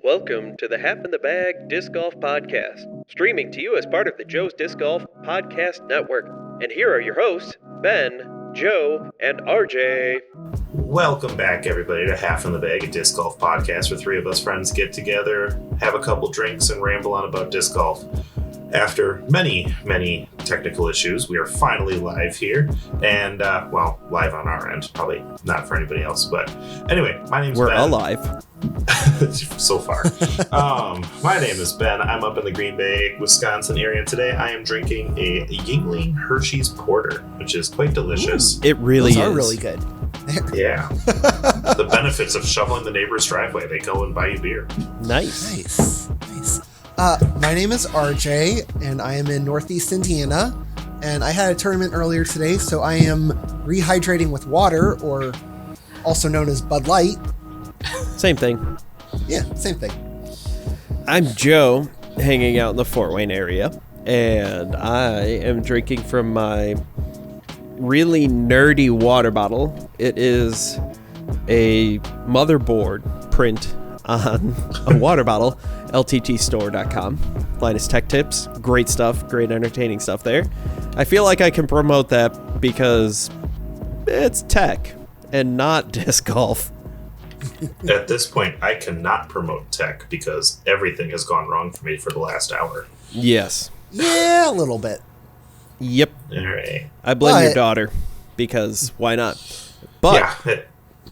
Welcome to the Half in the Bag Disc Golf Podcast, streaming to you as part of the Joe's Disc Golf Podcast Network. And here are your hosts, Ben, Joe, and RJ. Welcome back, everybody, to Half in the Bag, a disc golf podcast where three of us friends get together, have a couple drinks, and ramble on about disc golf. After many technical issues, we are finally live here, and, live on our end. Probably not for anybody else, but anyway, my name's Ben. We're alive. So far. My name is Ben. I'm up in the Green Bay, Wisconsin area, and today I am drinking a Yingling Hershey's Porter, which is quite delicious. It really Those is. are really good. Yeah. The benefits of shoveling the neighbor's driveway. They go and buy you beer. Nice. My name is RJ, and I am in Northeast Indiana, and I had a tournament earlier today, so I am rehydrating with water, or also known as Bud Light. Same thing. Yeah, same thing. I'm Joe, hanging out in the Fort Wayne area, and I am drinking from my really nerdy water bottle. It is a motherboard print on a water bottle, lttstore.com. Linus Tech Tips, great stuff, great entertaining stuff there. I feel like I can promote that because it's tech and not disc golf. At this point, I cannot promote tech because everything has gone wrong for me for the last hour. Yes. Yeah, a little bit. Yep. All right. I blame your daughter because why not? But yeah,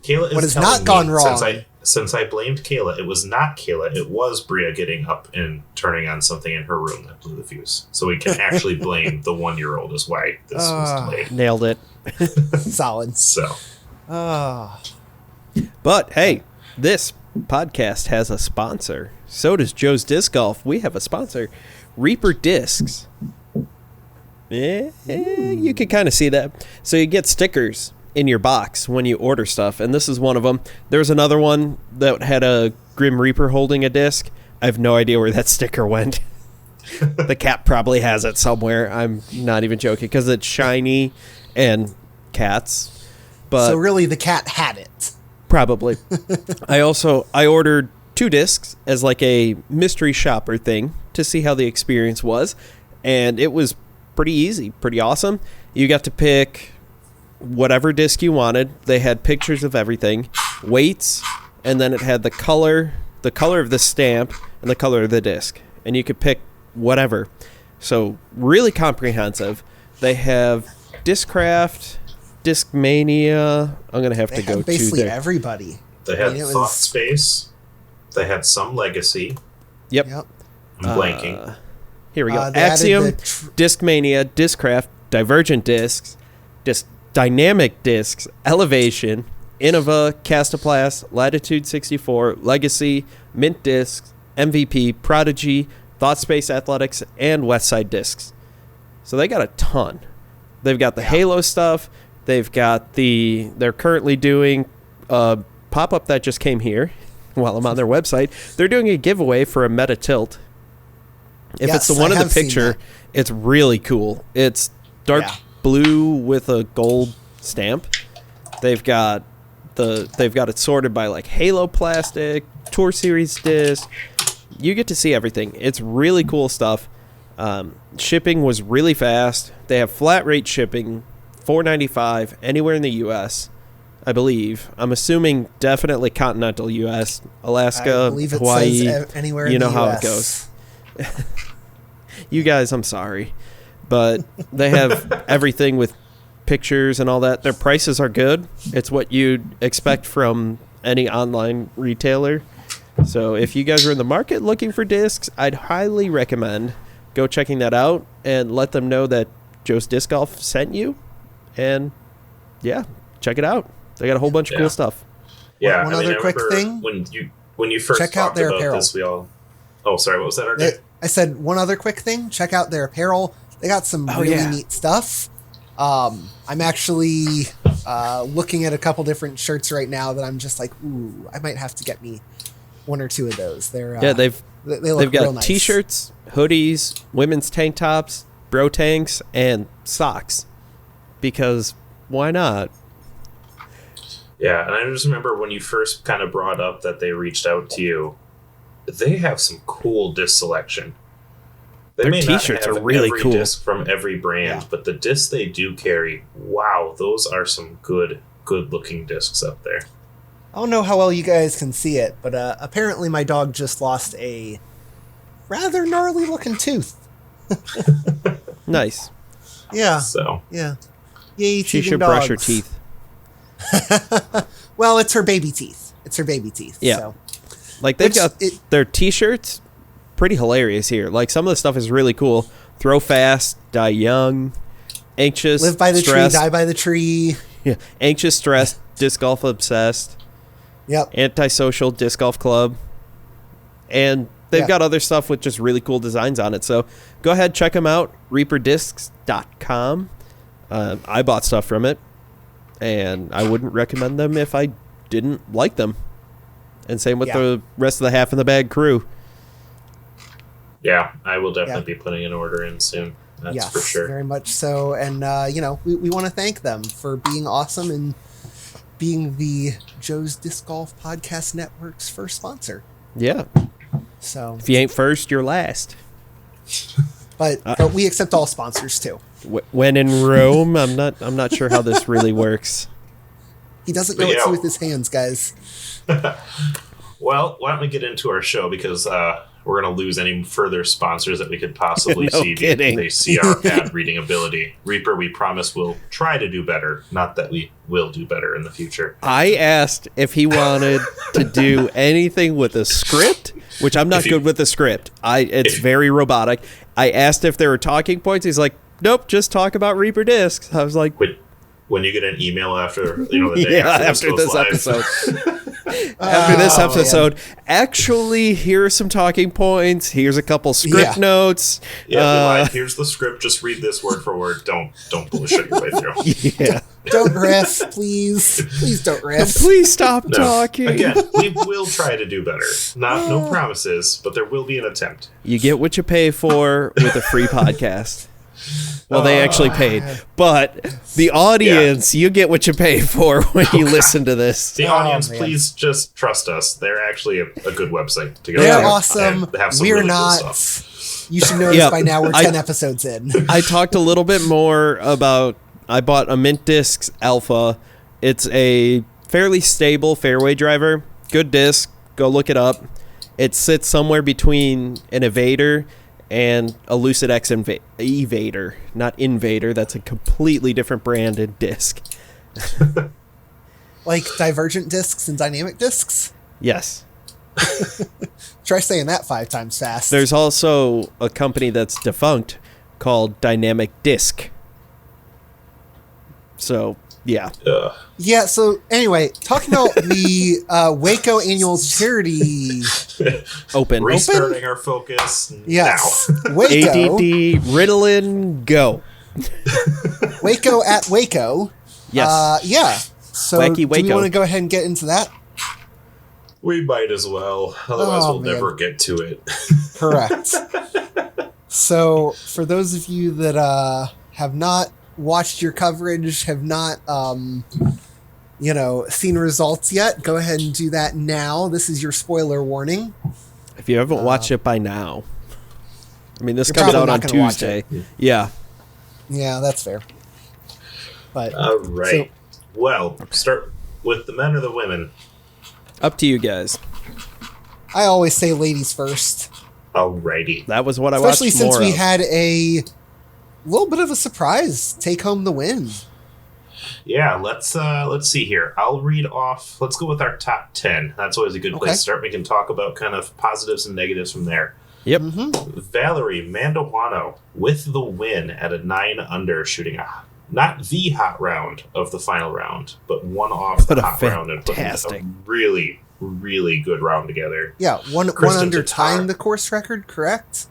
Kayla is what has telling not gone me, wrong? Since I blamed Kayla, it was not Kayla. It was Bria getting up and turning on something in her room that blew the fuse. So we can actually blame the 1-year-old is why this was delayed. nailed it. Solid. So. But hey, this podcast has a sponsor. So does Joe's Disc Golf. We have a sponsor, Reaper Discs. You can kind of see that. So you get stickers in your box when you order stuff, and this is one of them. There's another one that had a Grim Reaper holding a disc. I have no idea where that sticker went. The cat probably has it somewhere. I'm not even joking because it's shiny and cats. But So really, the cat had it. probably. I ordered 2 discs as like a mystery shopper thing to see how the experience was, and it was pretty easy, pretty awesome. You got to pick whatever disc you wanted. They had pictures of everything, weights, and then it had the color of the stamp and the color of the disc, and you could pick whatever. So really comprehensive. They have Discraft, Discmania. I'm gonna have to go to basically there. everybody. They had Thought Space. They had some Legacy. Yep. I'm blanking. Here we go. They added Axiom, the Discmania, Discraft, Divergent Discs, Dynamic Discs, Elevation, Innova, Castoplast, Latitude 64, Legacy, Mint Discs, MVP, Prodigy, ThoughtSpace Athletics, and Westside Discs. So they got a ton. They've got the Halo stuff. They've got they're currently doing a pop-up that just came here while I'm on their website. They're doing a giveaway for a Meta Tilt. If it's the one in the picture, it's really cool. It's dark blue with a gold stamp. They've got it sorted by like Halo plastic, Tour Series disc. You get to see everything. It's really cool stuff. Shipping was really fast. They have flat rate shipping, $4.95 anywhere in the U.S. I believe. I'm assuming definitely continental U.S., Alaska, Hawaii. Anywhere you in know the how US. it goes. You guys, I'm sorry, but they have everything with pictures and all that. Their prices are good. It's what you'd expect from any online retailer. So if you guys are in the market looking for discs, I'd highly recommend go checking that out and let them know that Joe's Disc Golf sent you. And yeah, check it out. They got a whole bunch of cool stuff. Yeah, One other quick thing. When you first check out talked their about apparel. this, we all. Oh, sorry. What was that, RJ? I said one other quick thing. Check out their apparel. They got some really neat stuff. I'm actually looking at a couple different shirts right now that I'm just like, ooh, I might have to get me 1 or 2 of those. They're they've look got real nice. T-shirts, hoodies, women's tank tops, bro tanks, and socks. Because why not? Yeah, and I just remember when you first kind of brought up that they reached out to you, they have some cool disc selection. They Their may t-shirts not have are really every cool. disc from every brand, but the discs they do carry, wow, those are some good looking discs up there. I don't know how well you guys can see it, but apparently my dog just lost a rather gnarly looking tooth. Nice. Yeah. So Yeah. Yay, She teething should dogs. brush her teeth. Well, it's her baby teeth. It's her baby teeth. Yeah. So. Like, they've Which got it- their t-shirts pretty hilarious here. Like, some of the stuff is really cool. Throw fast, die young, anxious, Live by the stressed, tree, die by the tree. Yeah, anxious, stressed, disc golf obsessed, Yep. antisocial disc golf club, and they've Yeah. got other stuff with just really cool designs on it. So go ahead, check them out. ReaperDiscs.com. I bought stuff from it, and I wouldn't recommend them if I didn't like them. And same with Yeah. the rest of the Half in the Bag crew. yeah, I will definitely be putting an order in soon. That's Yes, for sure. very much so. And, we want to thank them for being awesome and being the Joe's Disc Golf Podcast Network's first sponsor. Yeah. So, If you ain't first, you're last. but we accept all sponsors too. When in Rome, I'm not sure how this really works. He doesn't know what to do with his hands, guys. Well, why don't we get into our show, because we're going to lose any further sponsors that we could possibly No see. kidding. They see our ad reading ability. Reaper, we promise we'll try to do better. Not that we will do better in the future. I asked if he wanted to do anything with a script, which I'm not good with the script. It's very robotic. I asked if there were talking points. He's like, nope, just talk about Reaper Discs. I was like, When you get an email after, the day after this live. episode. After this episode, actually, here are some talking points. Here's a couple script notes. Yeah, here's the script. Just read this word for word. Don't bullshit your way through. Yeah. Don't riff, please. Please don't riff. Please stop talking. Again, we will try to do better. No promises, but there will be an attempt. You get what you pay for with a free podcast. Well, they actually paid, but the audience, you get what you pay for when you listen to this. The audience, man. please just trust us. They're actually a good website to go They're to. awesome. And have some We're really not. cool stuff. You should know this by now. We're 10 episodes in. I talked a little bit more about, I bought a Mint Discs Alpha. It's a fairly stable fairway driver. Good disc. Go look it up. It sits somewhere between an Evader and a Lucid X Evader. Not Invader. That's a completely different branded disc. Like divergent discs and dynamic discs? Yes. Try saying that 5 times fast. There's also a company that's defunct called Dynamic Disc. So, yeah. Yeah, so anyway, talking about the WACO annual charity. Open. Restarting our focus Yes. now. WACO. ADD, Ritalin, go. WACO at WACO. Yes. Yeah. So Wacky do we Waco. want to go ahead and get into that? We might as well. Otherwise, Oh, we'll man. never get to it. Correct. So, for those of you that have not watched your coverage, have not, seen results yet, go ahead and do that now. This is your spoiler warning. If you haven't watched it by now. I mean, this You're comes probably out not on gonna watch Tuesday. it. Yeah. Yeah, that's fair. But All right. Well, start with the men or the women. Up to you guys. I always say ladies first, Alrighty. That was what I especially watched since more we of. had a little bit of a surprise take home the win. Yeah, let's see here. I'll read off. Let's go with our top 10. That's always a good place Okay. to start. We can talk about kind of positives and negatives from there. Yep. Valerie Manduano with the win at a 9 under, shooting not the hot round of the final round, but one off What the a hot round and putting a fantastic- really, really good round together. Yeah, one Kristen under Tatar. tying the course record, correct?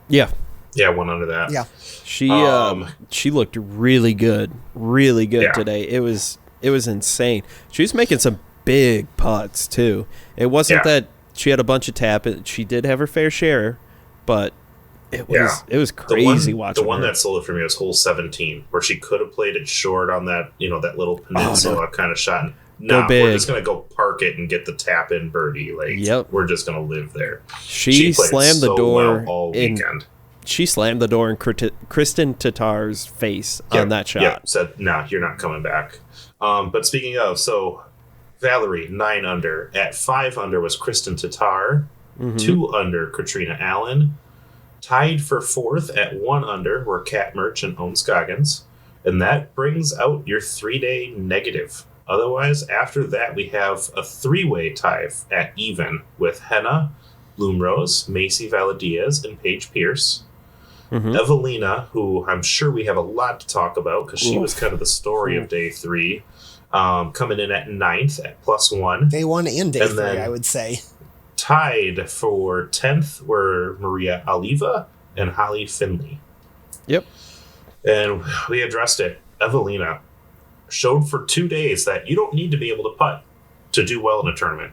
Yeah. Yeah, one under that. Yeah. She looked really good. Really good Yeah. today. It was insane. She was making some big putts too. It wasn't Yeah. that she had a bunch of tap. She did have her fair share, but it was crazy watching The one her. that sold it for me was hole 17, where she could have played it short on that, that little peninsula kind of shot. And No, big. we're just gonna go park it and get the tap in birdie. Like, Yep. we're just gonna live there. She played slammed the so door well all weekend. She slammed the door in Kristen Tatar's face on that shot. Yeah, said, "No, you're not coming back." But speaking of, so Valerie 9 under. At 5 under was Kristen Tatar. 2 under Katrina Allen. Tied for 4th at 1 under were Kat Murch and Ohn Scoggins. And that brings out your 3-day negative. Otherwise, after that, we have a 3-way tie at even with Henna, Bloomrose, Macy Valadiaz, and Paige Pierce. Evelina, who I'm sure we have a lot to talk about because she was kind of the story of day 3, coming in at 9th at +1. Day 1 and day 3, I would say. Tied for 10th were Maria Oliva and Holly Finley. Yep. And we addressed it. Evelina showed for 2 days that you don't need to be able to putt to do well in a tournament.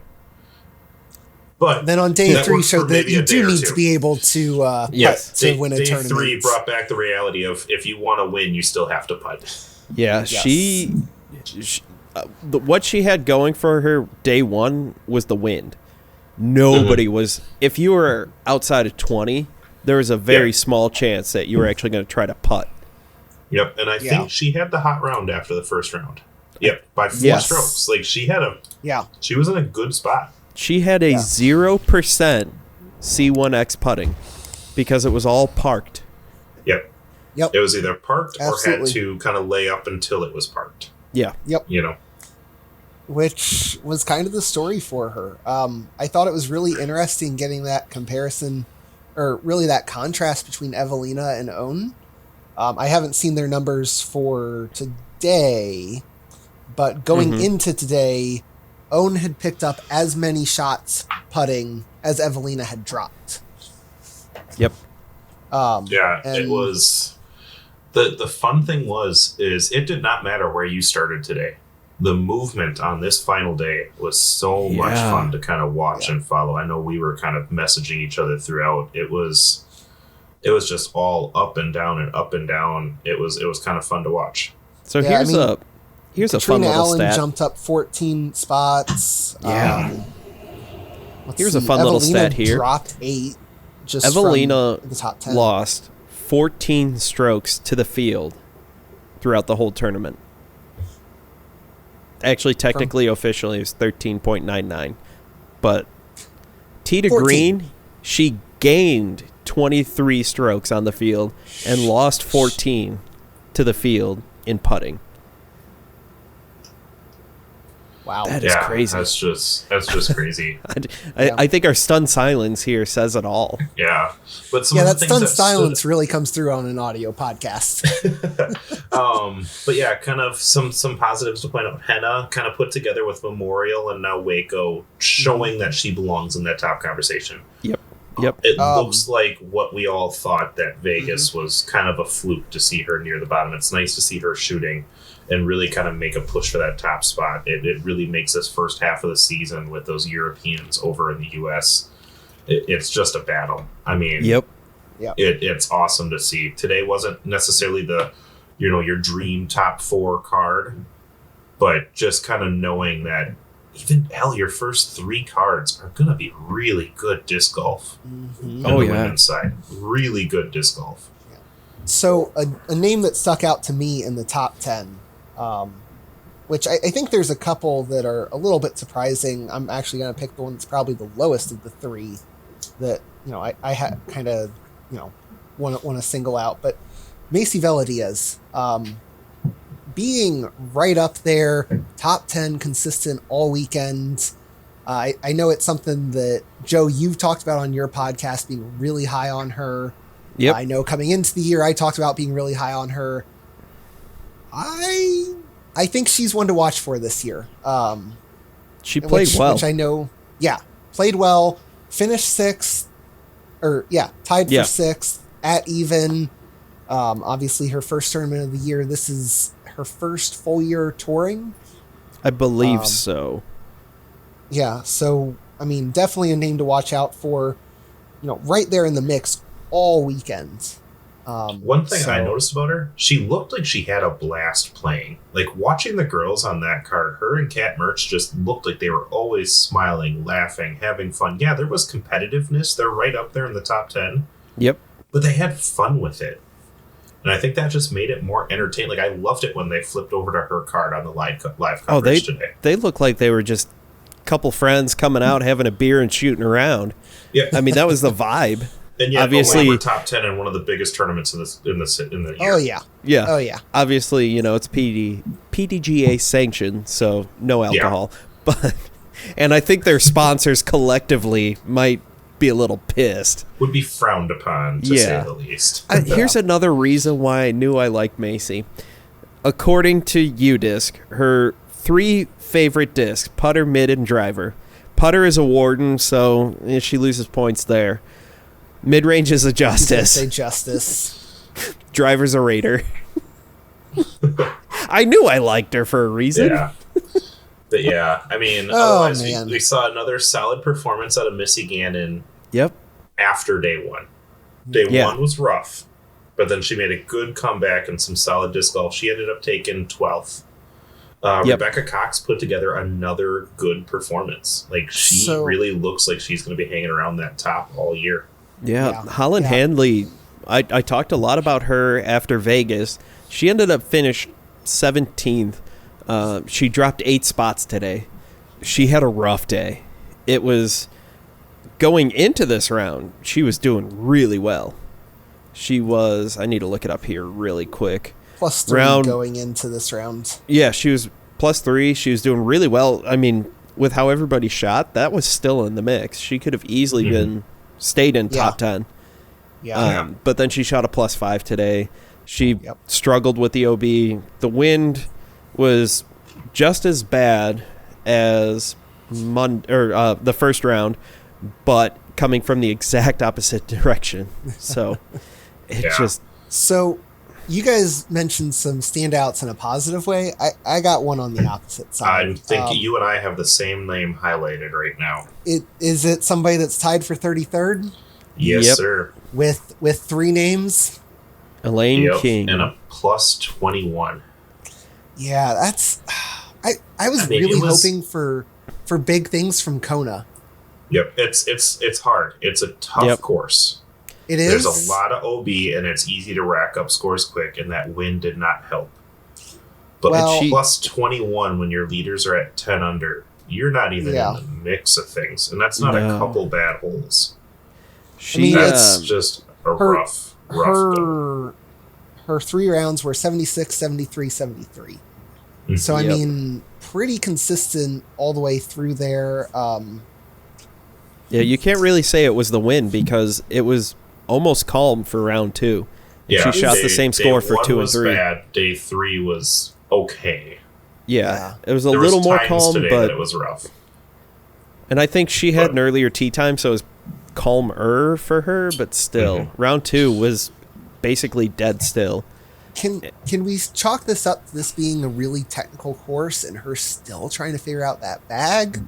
But then on day 3 showed that you do need to be able to putt to win a tournament. Day 3 brought back the reality of if you want to win, you still have to putt. Yeah, yes. she what she had going for her day 1 was the wind. Nobody was. If you were outside of 20, there was a very small chance that you were actually going to try to putt. Yep, and I think she had the hot round after the first round. Yep, by 4 strokes. Like she had she was in a good spot. She had a 0% C1X putting because it was all parked. Yep. It was either parked or had to kind of lay up until it was parked. Yeah. Yep. You know. Which was kind of the story for her. I thought it was really interesting getting that comparison, or really that contrast between Evelina and Ohn. I haven't seen their numbers for today, but going into today, Ohn had picked up as many shots putting as Evelina had dropped. Yep. It was... The fun thing is it did not matter where you started today. The movement on this final day was so much fun to kind of watch and follow. I know we were kind of messaging each other throughout. It was just all up and down and up and down. It was kind of fun to watch. So here's a fun little Allen stat. Jumped up 14 spots. Here's a fun little stat here. Dropped 8. Just Evelina from the top 10. Lost 14 strokes to the field throughout the whole tournament. Actually, technically, officially, it was 13.99. But tee to 14. green, she gained 23 strokes on the field and lost 14 to the field in putting. Wow. That is crazy. That's just crazy. I think our stunned silence here says it all. Yeah. But some that stunned silence really comes through on an audio podcast. But yeah, kind of some positives to point out. Henna kind of put together with Memorial and now Waco, showing that she belongs in that top conversation. Yep. It looks like what we all thought that Vegas was kind of a fluke to see her near the bottom. It's nice to see her shooting and really kind of make a push for that top spot. It really makes this first half of the season with those Europeans over in the U.S. It's just a battle. I mean, it's awesome to see. Today wasn't necessarily your dream top 4 card, but just kind of knowing that even your first 3 cards are going to be really good disc golf. On the women's side, really good disc golf. So a name that stuck out to me in the top 10, which I think there's a couple that are a little bit surprising. I'm actually going to pick the one that's probably the lowest of the 3 that, I kind of, want to single out. But Macy Valadiaz, being right up there, top 10 consistent all weekend. I know it's something that, Joe, you've talked about on your podcast, being really high on her. Yep. I know coming into the year, I talked about being really high on her. I think she's one to watch for this year. She played well. Which I know, played well, finished 6th, tied for 6th, at even. Obviously her first tournament of the year. This is her first full year touring. I believe so. Yeah, so, I mean, definitely a name to watch out for, right there in the mix all weekend. One thing I noticed about her, she looked like she had a blast playing. Like, watching the girls on that card, her and Kat Mertz just looked like they were always smiling, laughing, having fun. Yeah, there was competitiveness. They're right up there in the top 10. Yep. But they had fun with it. And I think that just made it more entertaining. Like, I loved it when they flipped over to her card on the live coverage today. They looked like they were just a couple friends coming out, having a beer and shooting around. Yeah. I mean, that was the vibe. And yeah, obviously, we're top 10 in one of the biggest tournaments in the year. Oh, yeah. Yeah. Oh, yeah. Obviously, you know, it's PDGA sanctioned, so no alcohol. Yeah. And I think their sponsors collectively might be a little pissed. Would be frowned upon, to say the least. Here's another reason why I knew I liked Macy. According to UDisc, her 3 favorite discs, putter, mid, and driver. Putter is a warden, so she loses points there. Mid-range is a justice. Say justice. Driver's a raider. I knew I liked her for a reason. Yeah. But yeah, I mean, otherwise we saw another solid performance out of Missy Gannon. Yep. After day 1. Day 1 was rough, but then she made a good comeback and some solid disc golf. She ended up taking 12th. Rebecca Cox put together another good performance. Like, she really looks like she's going to be hanging around that top all year. Yeah. Holland Handley, I talked a lot about her after Vegas. She ended up finished 17th. She dropped 8 spots today. She had a rough day. It was going into this round, she was doing really well. She was, I need to look it up here really quick. +3 going into this round. Yeah, she was +3. She was doing really well. I mean, with how everybody shot, that was still in the mix. She could have easily stayed in top 10. Yeah. But then she shot a +5 today. She struggled with the OB. The wind was just as bad as the first round, but coming from the exact opposite direction. So it's just... So you guys mentioned some standouts in a positive way. I got one on the opposite side. I think you and I have the same name highlighted right now. Is it somebody that's tied for 33rd? Yes, sir. With 3 names? Elaine King. And a +21. Yeah, that's... I was really hoping for big things from Kona. Yep, it's hard. It's a tough course. It is. There's a lot of OB, and it's easy to rack up scores quick, and that wind did not help. But +21 when your leaders are at 10 under, you're not even in the mix of things, and that's not a couple bad holes. That's just a rough go. Her 3 rounds were 76, 73, 73. So, I mean, pretty consistent all the way through there. Yeah, you can't really say it was the win because it was almost calm for round 2. Yeah, she shot the same score for 2 and 3. Bad. Day 3 was okay. Yeah. It was a little more calm, but it was rough. And I think she had an earlier tee time, so it was calmer for her, but still, round 2 was basically dead still. Can we chalk this up to this being a really technical course and her still trying to figure out that bag?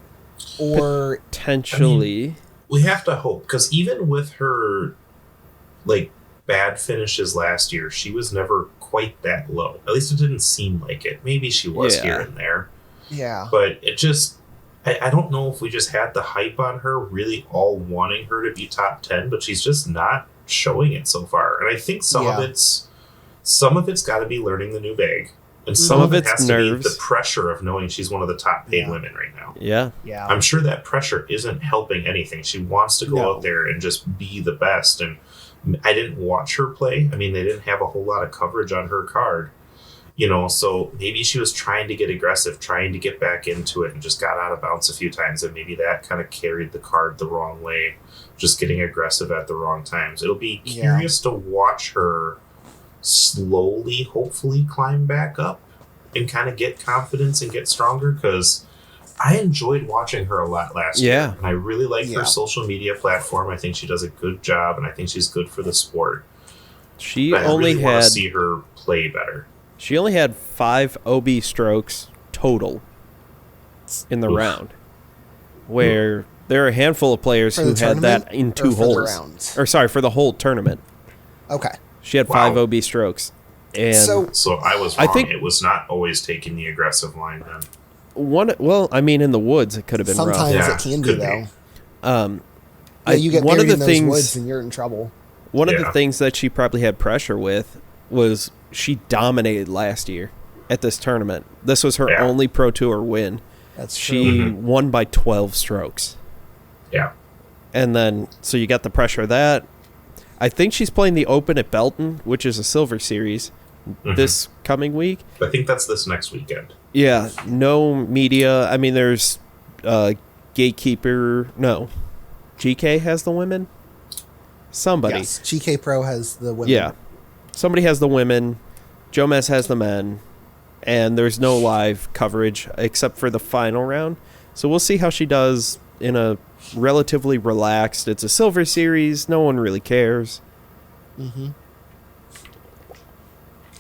Or potentially, I mean, we have to hope, because even with her bad finishes last year, she was never quite that low. At least it didn't seem like it. Maybe she was here and there. Yeah. But it just, I don't know if we just had the hype on her, really all wanting her to be top 10, but she's just not showing it so far. And I think some of it's got to be learning the new bag. And some of it has nerves. To be the pressure of knowing she's one of the top paid women right now. Yeah. I'm sure that pressure isn't helping anything. She wants to go out there and just be the best. And I didn't watch her play. I mean, they didn't have a whole lot of coverage on her card. So maybe she was trying to get aggressive, trying to get back into it, and just got out of bounds a few times. And maybe that kind of carried the card the wrong way, just getting aggressive at the wrong times. It'll be curious to watch her slowly, hopefully, climb back up and kind of get confidence and get stronger, because I enjoyed watching her a lot last year. And I really like her social media platform. I think she does a good job, and I think she's good for the sport. I really want to see her play better. She only had 5 OB strokes total in the round, where there are a handful of players who had that in 2 holes. round? Or sorry, for the whole tournament. Okay. She had 5 OB strokes. And So I was wrong. I think it was not always taking the aggressive line then. in the woods, it could have been sometimes rough. it can be, though. You get one buried of the in things, those woods and you're in trouble. One of the things that she probably had pressure with was she dominated last year at this tournament. This was her only Pro Tour win. That's she true. won by 12 strokes. Yeah. And then, so you got the pressure of that. I think she's playing the Open at Belton, which is a Silver Series, this coming week. I think that's this next weekend. Yeah, no media. I mean, there's Gatekeeper. No. GK has the women? Somebody. Yes, GK Pro has the women. Yeah. Somebody has the women. Jomez has the men. And there's no live coverage except for the final round. So we'll see how she does in a relatively relaxed. It's a Silver Series. No one really cares. Mm-hmm.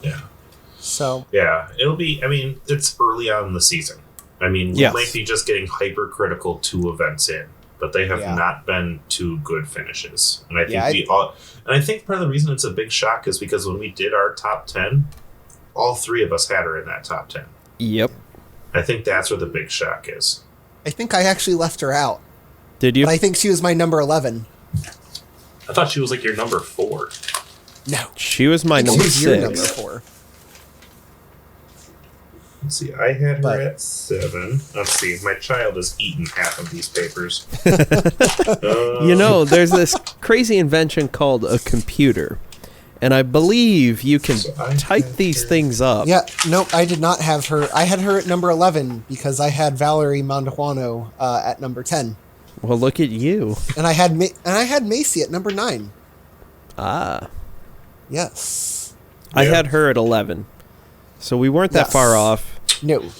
Yeah. So. Yeah, it'll be, I mean, it's early on in the season. I mean, we might be just getting hypercritical 2 events in, but they have not been 2 good finishes. And I think I think part of the reason it's a big shock is because when we did our top 10, all 3 of us had her in that top 10. Yep. I think that's where the big shock is. I think I actually left her out. Did you? But I think she was my number 11. I thought she was like your number 4. No. She was my number 6. Your number 4. Let's see, I had her at 7. Let's see, my child has eaten half of these papers. You know, there's this crazy invention called a computer. And I believe you can type these things up. Yeah, no, I did not have her. I had her at number 11 because I had Valerie Manduano at number 10. Well, look at you. And I had Macy at number 9. Ah. Yes. I had her at 11. So we weren't that far off. No.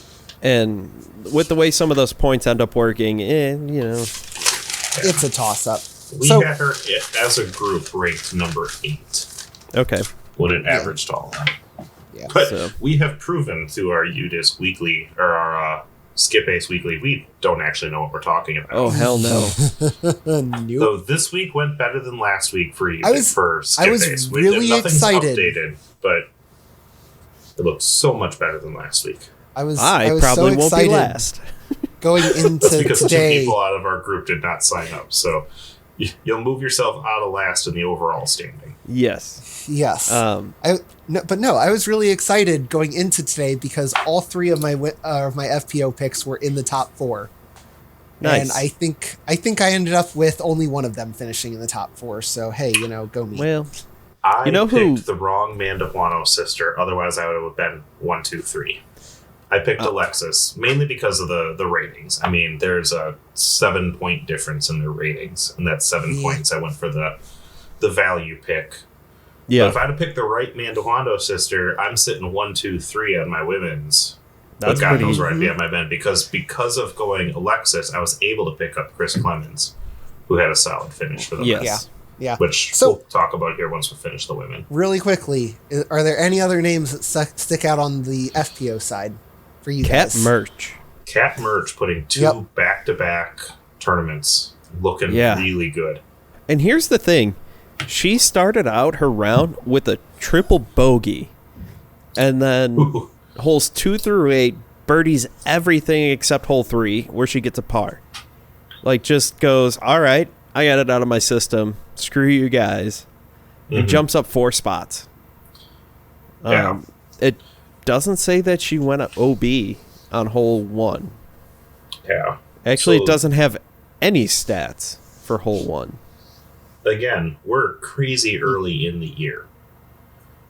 And with the way some of those points end up working, you know. It's a toss-up. We had her, as a group, ranked number 8. Okay. When it averaged all out. Yeah. But we have proven through our UDisc weekly, or our Skip Ace weekly, we don't actually know what we're talking about. Oh, hell no. Nope. So this week went better than last week for you. For Skip I was Ace. really Nothing's excited. Updated, but it looks so much better than last week. I was probably so won't excited be last. going into That's because today. 2 people out of our group did not sign up. So you'll move yourself out of last in the overall standing. Yes. Yes. I was really excited going into today because all 3 of my FPO picks were in the top 4. Nice. And I think I ended up with only one of them finishing in the top 4. So hey, go me. Well, I know picked the wrong Manduano sister. Otherwise, I would have been 1, 2, 3. I picked Alexis mainly because of the ratings. I mean, there's a 7-point difference in their ratings, and that's 7 points. I went for the value pick. Yeah. But if I'd have picked the right Manduano sister, I'm sitting 1, 2, 3 on my women's. That's but God knows pretty- where I'd be on my men because of going Alexis, I was able to pick up Chris Clemens, who had a solid finish for the men. Yes. Yeah. Which we'll talk about here once we finish the women. Really quickly, are there any other names that stick out on the FPO side for you Cat guys? Merch. Cat Merch putting 2 back-to-back tournaments looking really good. And here's the thing. She started out her round with a triple bogey. And then holes 2 through 8 birdies everything except hole 3 where she gets a par. Like just goes, all right, I got it out of my system. Screw you guys. It jumps up 4 spots. It doesn't say that she went OB on hole 1. Yeah. Actually, it doesn't have any stats for hole 1. Again, we're crazy early in the year.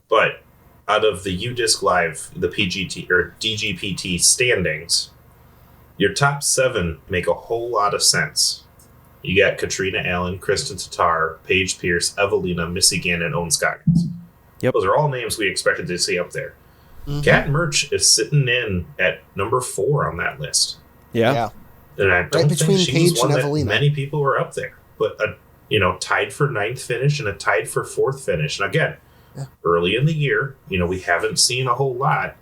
But out of the UDisc Live, the PGT or DGPT standings, your top 7 make a whole lot of sense. You got Katrina Allen, Kristen Tatar, Paige Pierce, Evelina, Missy Gannon, and Owen Scoggins. Yep. Those are all names we expected to see up there. Cat Merch is sitting in at number 4 on that list. Yeah. And I don't between think she was Paige one and that Evelina. many people were up there. But, tied for 9th finish and a tied for 4th finish. And again, early in the year, we haven't seen a whole lot.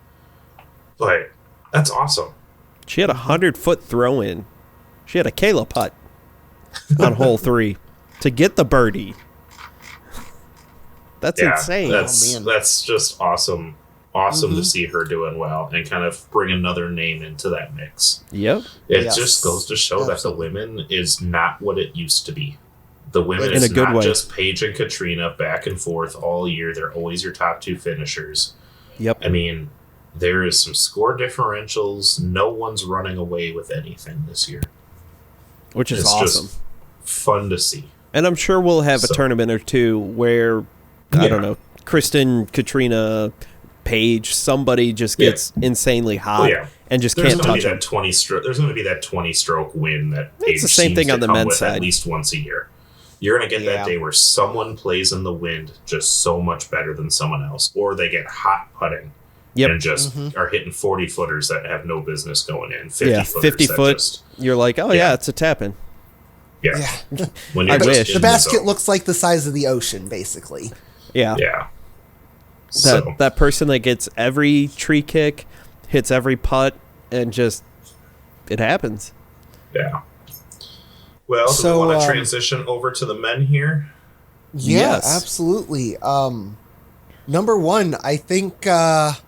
But that's awesome. She had a 100-foot throw in. She had a Kayla putt on hole 3 to get the birdie. That's insane. That's just awesome. Awesome to see her doing well and kind of bring another name into that mix. Yep. It just goes to show that the women is not what it used to be. The women in is a good not way. just Paige and Katrina back and forth all year. They're always your top two finishers. Yep. I mean, there is some score differentials. No one's running away with anything this year. Which is It's awesome. just fun to see. And I'm sure we'll have a tournament or two where, I don't know, Kristen, Katrina, Paige, somebody just gets insanely hot and just can't touch it. There's going to be that 20-stroke win that Paige It's the same thing on the men's side. At least once a year. You're going to get that day where someone plays in the wind just so much better than someone else, or they get hot putting and just are hitting 40-footers that have no business going in. 50 foot. You're like, it's a tap-in. Yeah. When I wish. The basket looks like the size of the ocean, basically. Yeah. Yeah. That person that gets every tree kick, hits every putt, and just it happens. Yeah. Well, do we want to transition over to the men here? Yeah, Yes. absolutely. Number one, I think To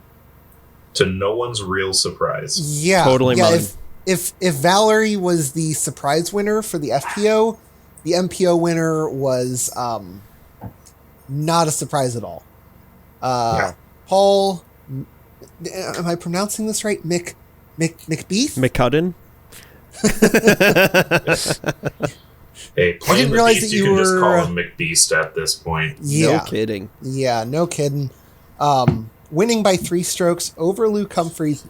no one's real surprise. Totally mine. If Valerie was the surprise winner for the FPO, the MPO winner was not a surprise at all. Paul, am I pronouncing this right? McBeath? McCudden? Hey, I didn't realize that you can just call him McBeast at this point. No kidding. Yeah, no kidding. Winning by 3 strokes over Luke Humphreys,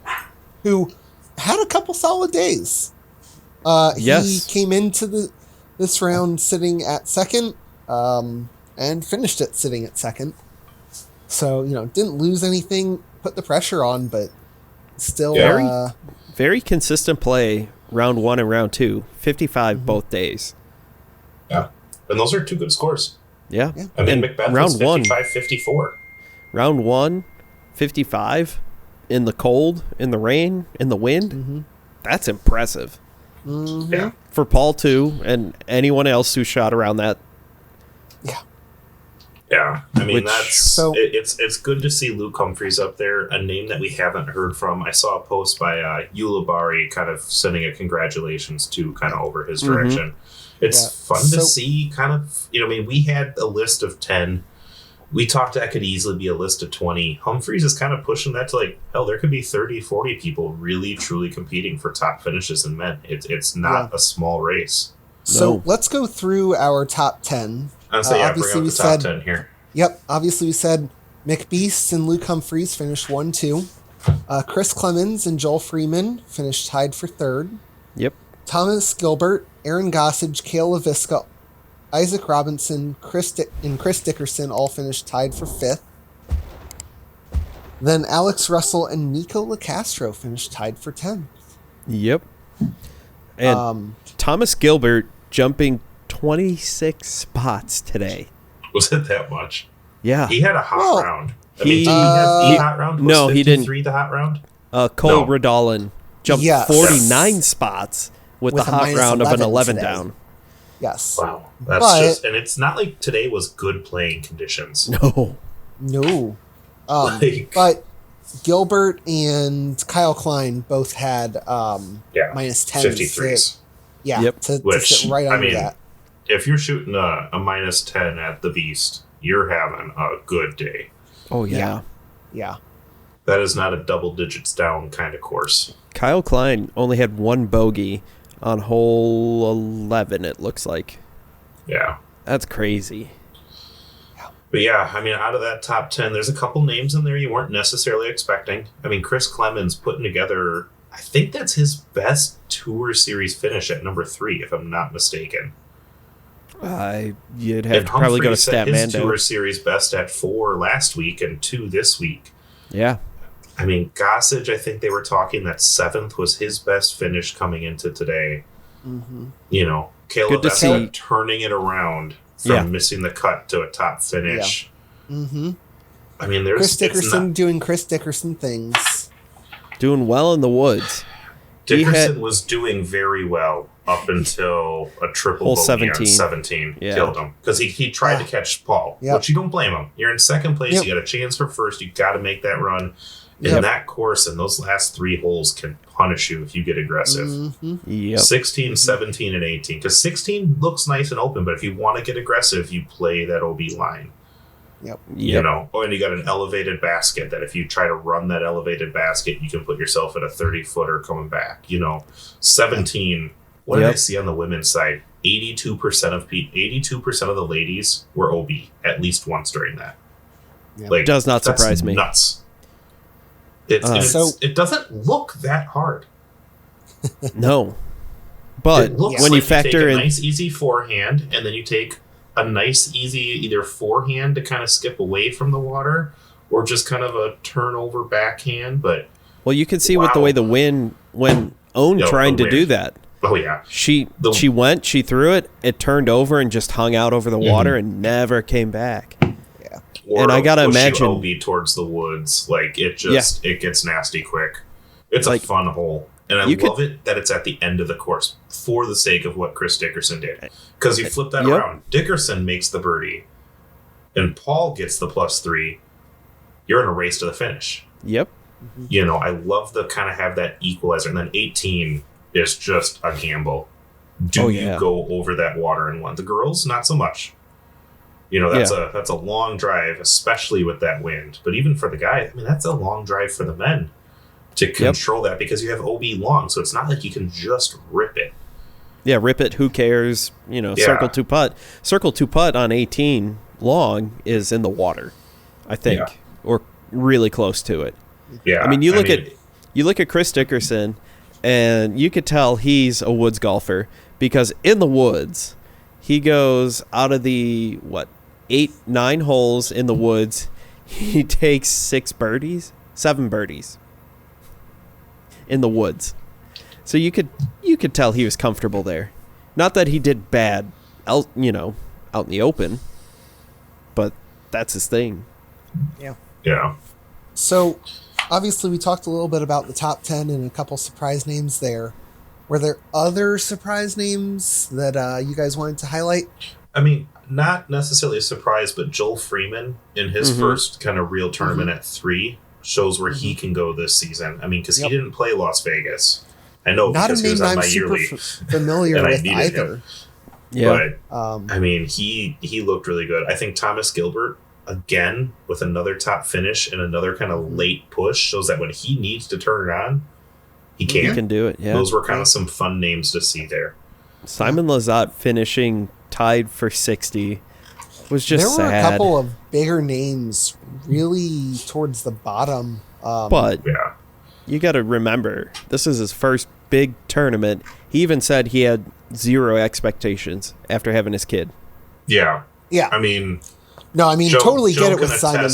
who had a couple solid days. He came into this round sitting at second, and finished it sitting at second. So, didn't lose anything, put the pressure on, but still... Very consistent play, round 1 and round 2. 55 both days. Yeah. And those are 2 good scores. Yeah. I mean, And Macbeth round was 55-54. Round 1, 55, in the cold, in the rain, in the wind. That's impressive. Yeah. For Paul, too, and anyone else who shot around that. Yeah, I mean, it's good to see Luke Humphreys up there, a name that we haven't heard from. I saw a post by Eulabari kind of sending a congratulations to kind of over his direction. It's fun to see kind of, we had a list of 10. We talked that could easily be a list of 20. Humphreys is kind of pushing that to there could be 30, 40 people really, truly competing for top finishes in men. It's not a small race. So let's go through our top 10. Obviously bring up the top 10 here. Yep, obviously we said McBeast and Luke Humphreys finished 1-2. Chris Clemens and Joel Freeman finished tied for 3rd. Yep. Thomas Gilbert, Aaron Gossage, Cale LaVisca, Isaac Robinson, Chris Dickerson all finished tied for 5th. Then Alex Russell and Nico LaCastro finished tied for 10th. Yep. And Thomas Gilbert jumping 26 spots today. Was it that much? Yeah. He had a hot round. Did he have the hot round? No, he didn't. 53 the hot round? Cole Redolin jumped 49 spots with the hot round of an 11 today. down. Yes. Wow. And it's not like today was good playing conditions. No. But Gilbert and Kyle Klein both had minus 10. 53s. To sit right under that. If you're shooting a minus 10 at the Beast, you're having a good day. Oh, yeah. Yeah. That is not a double digits down kind of course. Kyle Klein only had 1 bogey on hole 11, it looks like. Yeah. That's crazy. But yeah, I mean, out of that top 10, there's a couple names in there you weren't necessarily expecting. I mean, Chris Clemens putting together, I think that's his best Tour Series finish at number 3, if I'm not mistaken. You'd have to probably go to Statmando. His Tour Series best at 4 last week and 2 this week. Yeah. I mean, Gossage, I think they were talking that 7th was his best finish coming into today. Caleb Esser turning it around from missing the cut to a top finish. Yeah. I mean, there's Chris Dickerson doing Chris Dickerson things. Doing well in the woods. Dickerson was doing very well up until a triple Hole bogey 17. on 17 Yeah. killed him. Because he tried to catch Paul, which you don't blame him. You're in second place. Yep. You got a chance for first. You got to make that run. Yep. And that course and those last 3 holes can punish you if you get aggressive. Mm-hmm. Yep. 16, 17, and 18. Because 16 looks nice and open, but if you want to get aggressive, you play that OB line. Yep. You know, and you got an elevated basket that if you try to run that elevated basket, you can put yourself at a 30-footer coming back. You know, 17. What did I see on the women's side? 82% of the ladies were OB at least once during that. Yep. Like, Does not that's surprise me. Nuts. It doesn't look that hard. No. But It looks when like you factor take a in... nice easy forehand, and then you take a nice easy either forehand to kind of skip away from the water, or just kind of a turnover backhand. But Well, you can see with the way the wind, when Own trying to do that, oh yeah, she threw it, it turned over and just hung out over the water and never came back. or and I gotta imagine OB towards the woods, like it gets nasty quick. It's like a fun hole. And I love it that it's at the end of the course for the sake of what Chris Dickerson did. Because you flip that around. Dickerson makes the birdie and Paul gets the +3. You're in a race to the finish. Yep. You know, I love to kind of have that equalizer. And then 18 is just a gamble. Do you go over that water in one? The girls, not so much. You know, that's a long drive, especially with that wind. But even for the guy, I mean, that's a long drive for the men to control that because you have OB long. So it's not like you can just rip it. Yeah, rip it. Who cares? You know, circle to putt. Circle to putt on 18 long is in the water, I think, or really close to it. Yeah, I mean, you look at Chris Dickerson, and you could tell he's a woods golfer because in the woods, he goes out of the 8-9 holes in the woods, he takes 7 birdies in the woods. So you could tell he was comfortable there. Not that he did bad out in the open, but that's his thing. Yeah. So, obviously, we talked a little bit about the top 10 and a couple surprise names there. Were there other surprise names that you guys wanted to highlight? I mean, not necessarily a surprise, but Joel Freeman in his first kind of real tournament at 3 shows where he can go this season. I mean, because he didn't play Las Vegas. I know not because a name he was on I'm my super yearly, familiar and I with needed either. him. Yeah. But, I mean, he looked really good. I think Thomas Gilbert, again, with another top finish and another kind of late push, shows that when he needs to turn it on, he can. He can do it, yeah. Those were kind of some fun names to see there. Simon Lizotte finishing tied for 60 was just sad. There were a couple of bigger names really towards the bottom. But you got to remember, this is his first big tournament. He even said he had 0 expectations after having his kid. Yeah. I mean... No, I mean, Joe, totally Joe get it with Simon.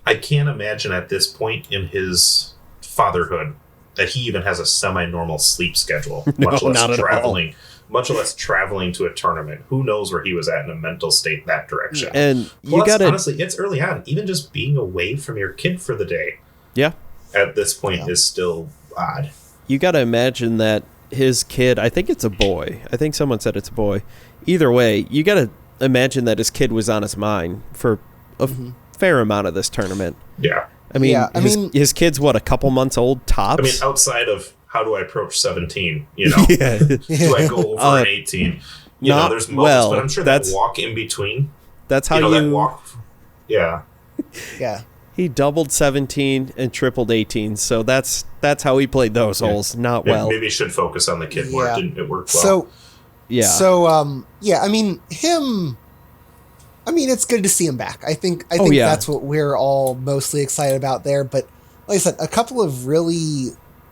I can't imagine at this point in his fatherhood that he even has a semi-normal sleep schedule, much less traveling to a tournament. Who knows where he was at in a mental state that direction. And honestly, it's early on. Even just being away from your kid for the day. Yeah. At this point is still odd. You got to imagine that his kid, I think it's a boy. I think someone said it's a boy. Either way, you got to imagine that his kid was on his mind for a fair amount of this tournament. Yeah. I mean, his kid's a couple months old tops? I mean, outside of how do I approach 17, you know? Do I go over an 18? You know, there's moments, but I'm sure that walk in between. That's how that walk. Yeah. Yeah. He doubled 17 and tripled 18, so that's how he played those holes. Not well. Maybe you should focus on the kid more. It worked well. So, I mean, him... I mean, it's good to see him back. I think that's what we're all mostly excited about there. But like I said, a couple of really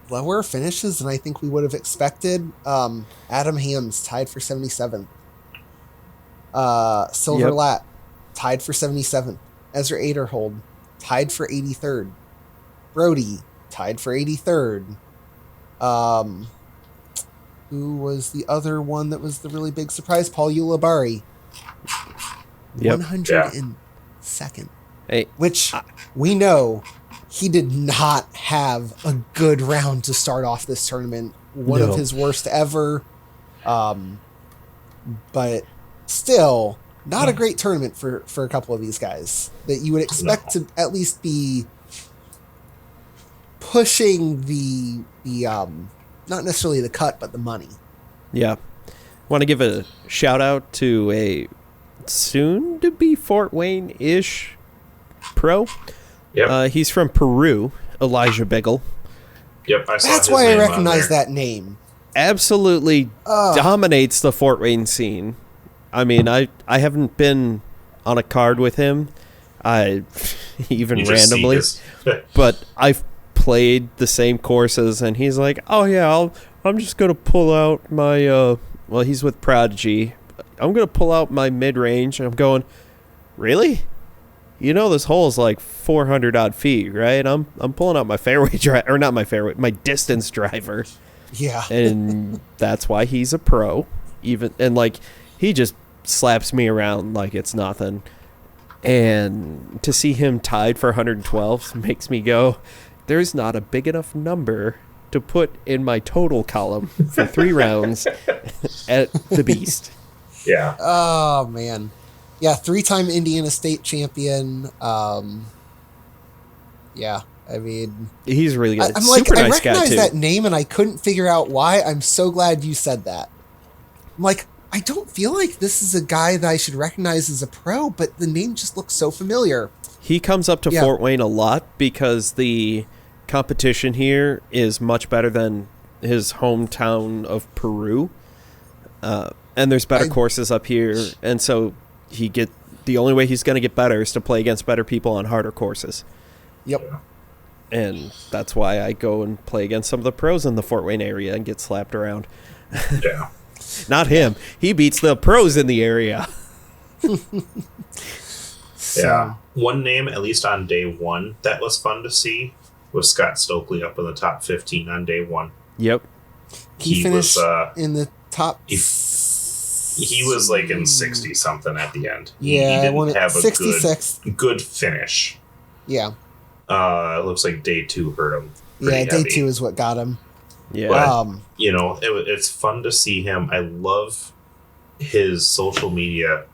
lower finishes than I think we would have expected. Adam Hams tied for 77th. Silver Lat tied for 77th. Ezra Aderhold tied for 83rd. Brody tied for 83rd. Who was the other one that was the really big surprise? Paul Ulibarri. 102nd. Hey, which we know he did not have a good round to start off this tournament one of his worst ever. But still, not a great tournament for a couple of these guys that you would expect to at least be pushing the not necessarily the cut, but the money. Yeah. Want to give a shout out to a soon to be Fort Wayne-ish pro. Yep. He's from Peru, Elijah Biggle. Yep, I saw That's his why I name on recognize there. that name. Absolutely dominates the Fort Wayne scene. I mean, I haven't been on a card with him, even You just see randomly, his- but I've played the same courses, and he's like, "Oh yeah, I'm just gonna pull out my well, he's with Prodigy. I'm gonna pull out my mid range." And I'm going, "Really? You know this hole is like 400 odd feet, right? I'm pulling out my fairway driver, or not my fairway, my distance driver." Yeah. And that's why he's a pro. And like, he just slaps me around like it's nothing. And to see him tied for 112 makes me go, there's not a big enough number to put in my total column for 3 rounds at the Beast. Yeah. Oh man. Yeah, 3-time Indiana State champion. Yeah, I mean, He's really good. I'm Super like, I nice guy, recognize too. that name and I couldn't figure out why. I'm so glad you said that. I'm like, I don't feel like this is a guy that I should recognize as a pro, but the name just looks so familiar. He comes up to Yeah. Fort Wayne a lot because the competition here is much better than his hometown of Peru. And there's better courses up here. And so the only way he's going to get better is to play against better people on harder courses. Yep. And that's why I go and play against some of the pros in the Fort Wayne area and get slapped around. Yeah. Not him. He beats the pros in the area. Yeah. One name, at least on day one, that was fun to see was Scott Stokely up in the top 15 on day one. Yep. He finished was, in the top. he was like in 60 something at the end. He Yeah, I didn't won it have a 66. good finish. Yeah. It looks like day two hurt him. Yeah, pretty day heavy. 2 is what got him. Yeah. But, you know, it's fun to see him. I love his social media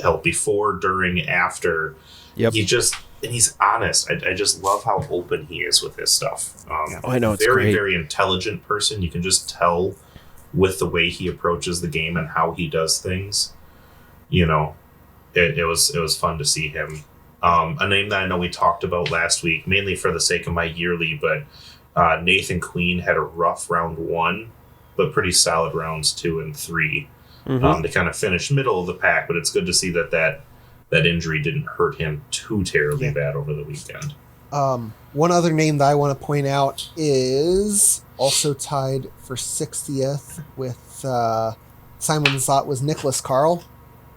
help before, during, after. Yep. He's honest. I just love how open he is with his stuff. I know, it's very, great. very intelligent person. You can just tell with the way he approaches the game and how he does things. You know, it was fun to see him. A name that I know we talked about last week, mainly for the sake of my yearly, but Nathan Queen had a rough round 1, but pretty solid rounds 2 and 3 to kind of finish middle of the pack. But it's good to see that injury didn't hurt him too terribly bad over the weekend. One other name that I want to point out is also tied for 60th with Simon Lazat was Nicholas Carl.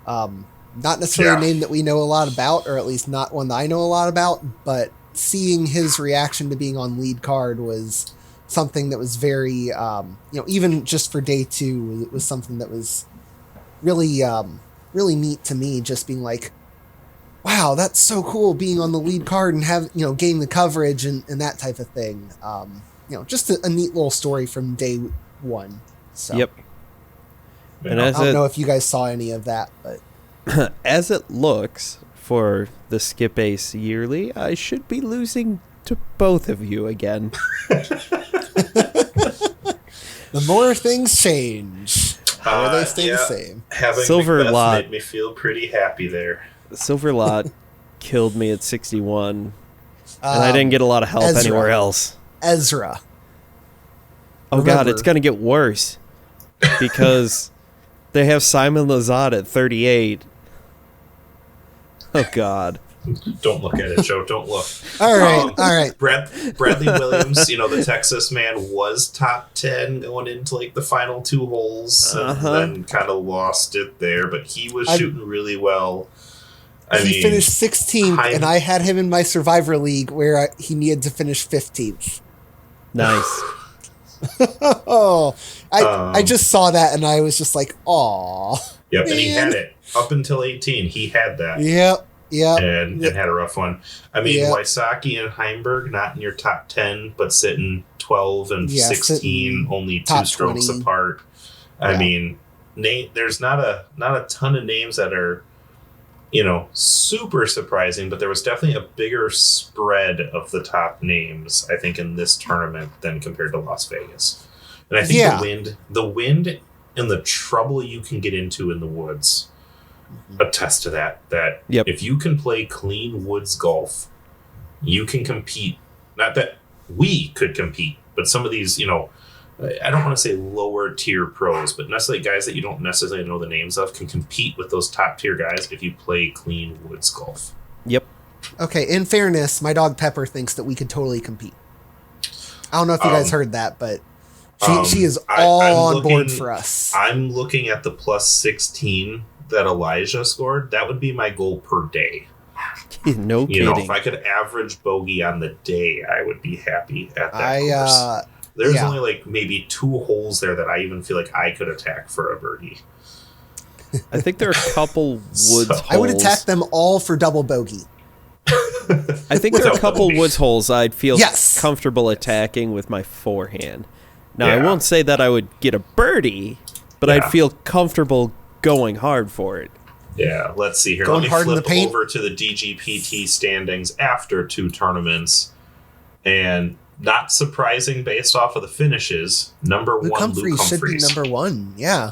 Not necessarily a name that we know a lot about, or at least not one that I know a lot about, but seeing his reaction to being on lead card was something that was very, even just for day 2, it was something that was really, really neat to me, just being like, wow, that's so cool being on the lead card and have, getting the coverage and that type of thing. Just a neat little story from day 1. So, Yep. And I don't know if you guys saw any of that, but as it looks for the Skip Ace yearly, I should be losing to both of you again. the more things change, the more they stay the same. Having Silver Macbeth Lot made me feel pretty happy there. Silver Lot killed me at 61, and I didn't get a lot of help Ezra. anywhere else. Ezra. Oh God, Remember- it's gonna get worse because they have Simon Lazat at 38. Oh God. Don't look at it, Joe. Don't look. All right. Bradley Williams, the Texas man, was top 10 going into like the final 2 holes, and then kind of lost it there. But he was shooting really well. He finished 16th, and I had him in my Survivor League where he needed to finish 15th. Nice. I just saw that, and I was just like, aw. Yep, and he man. had it up until 18. He had that. Yep. and had a rough one. I mean, Wysocki and Heimberg not in your top 10, but sitting 12 and 16, only 2 strokes 20. Apart. I mean, there's not a ton of names that are, super surprising, but there was definitely a bigger spread of the top names, I think, in this tournament than compared to Las Vegas. And I think the wind and the trouble you can get into in the woods attest to that. That if you can play clean woods golf, you can compete. Not that we could compete, but some of these, I don't want to say lower tier pros, but necessarily guys that you don't necessarily know the names of can compete with those top tier guys if you play clean woods golf. Yep. Okay, in fairness, my dog Pepper thinks that we could totally compete. I don't know if you guys heard that, but she is all on board for us. I'm looking at the plus 16 that Elijah scored. That would be my goal per day. No kidding. If I could average bogey on the day, I would be happy at that course. There's only like maybe 2 holes there that I even feel like I could attack for a birdie. I think there are a couple woods holes. I would attack them all for double bogey. I think there are a couple woods holes I'd feel comfortable attacking with my forehand. Now, I won't say that I would get a birdie, but I'd feel comfortable going hard for it. Yeah, let's see here. Let me flip over to the DGPT standings after 2 tournaments. And not surprising based off of the finishes, number Luke 1, Luke Humphreys. Should be number 1, yeah.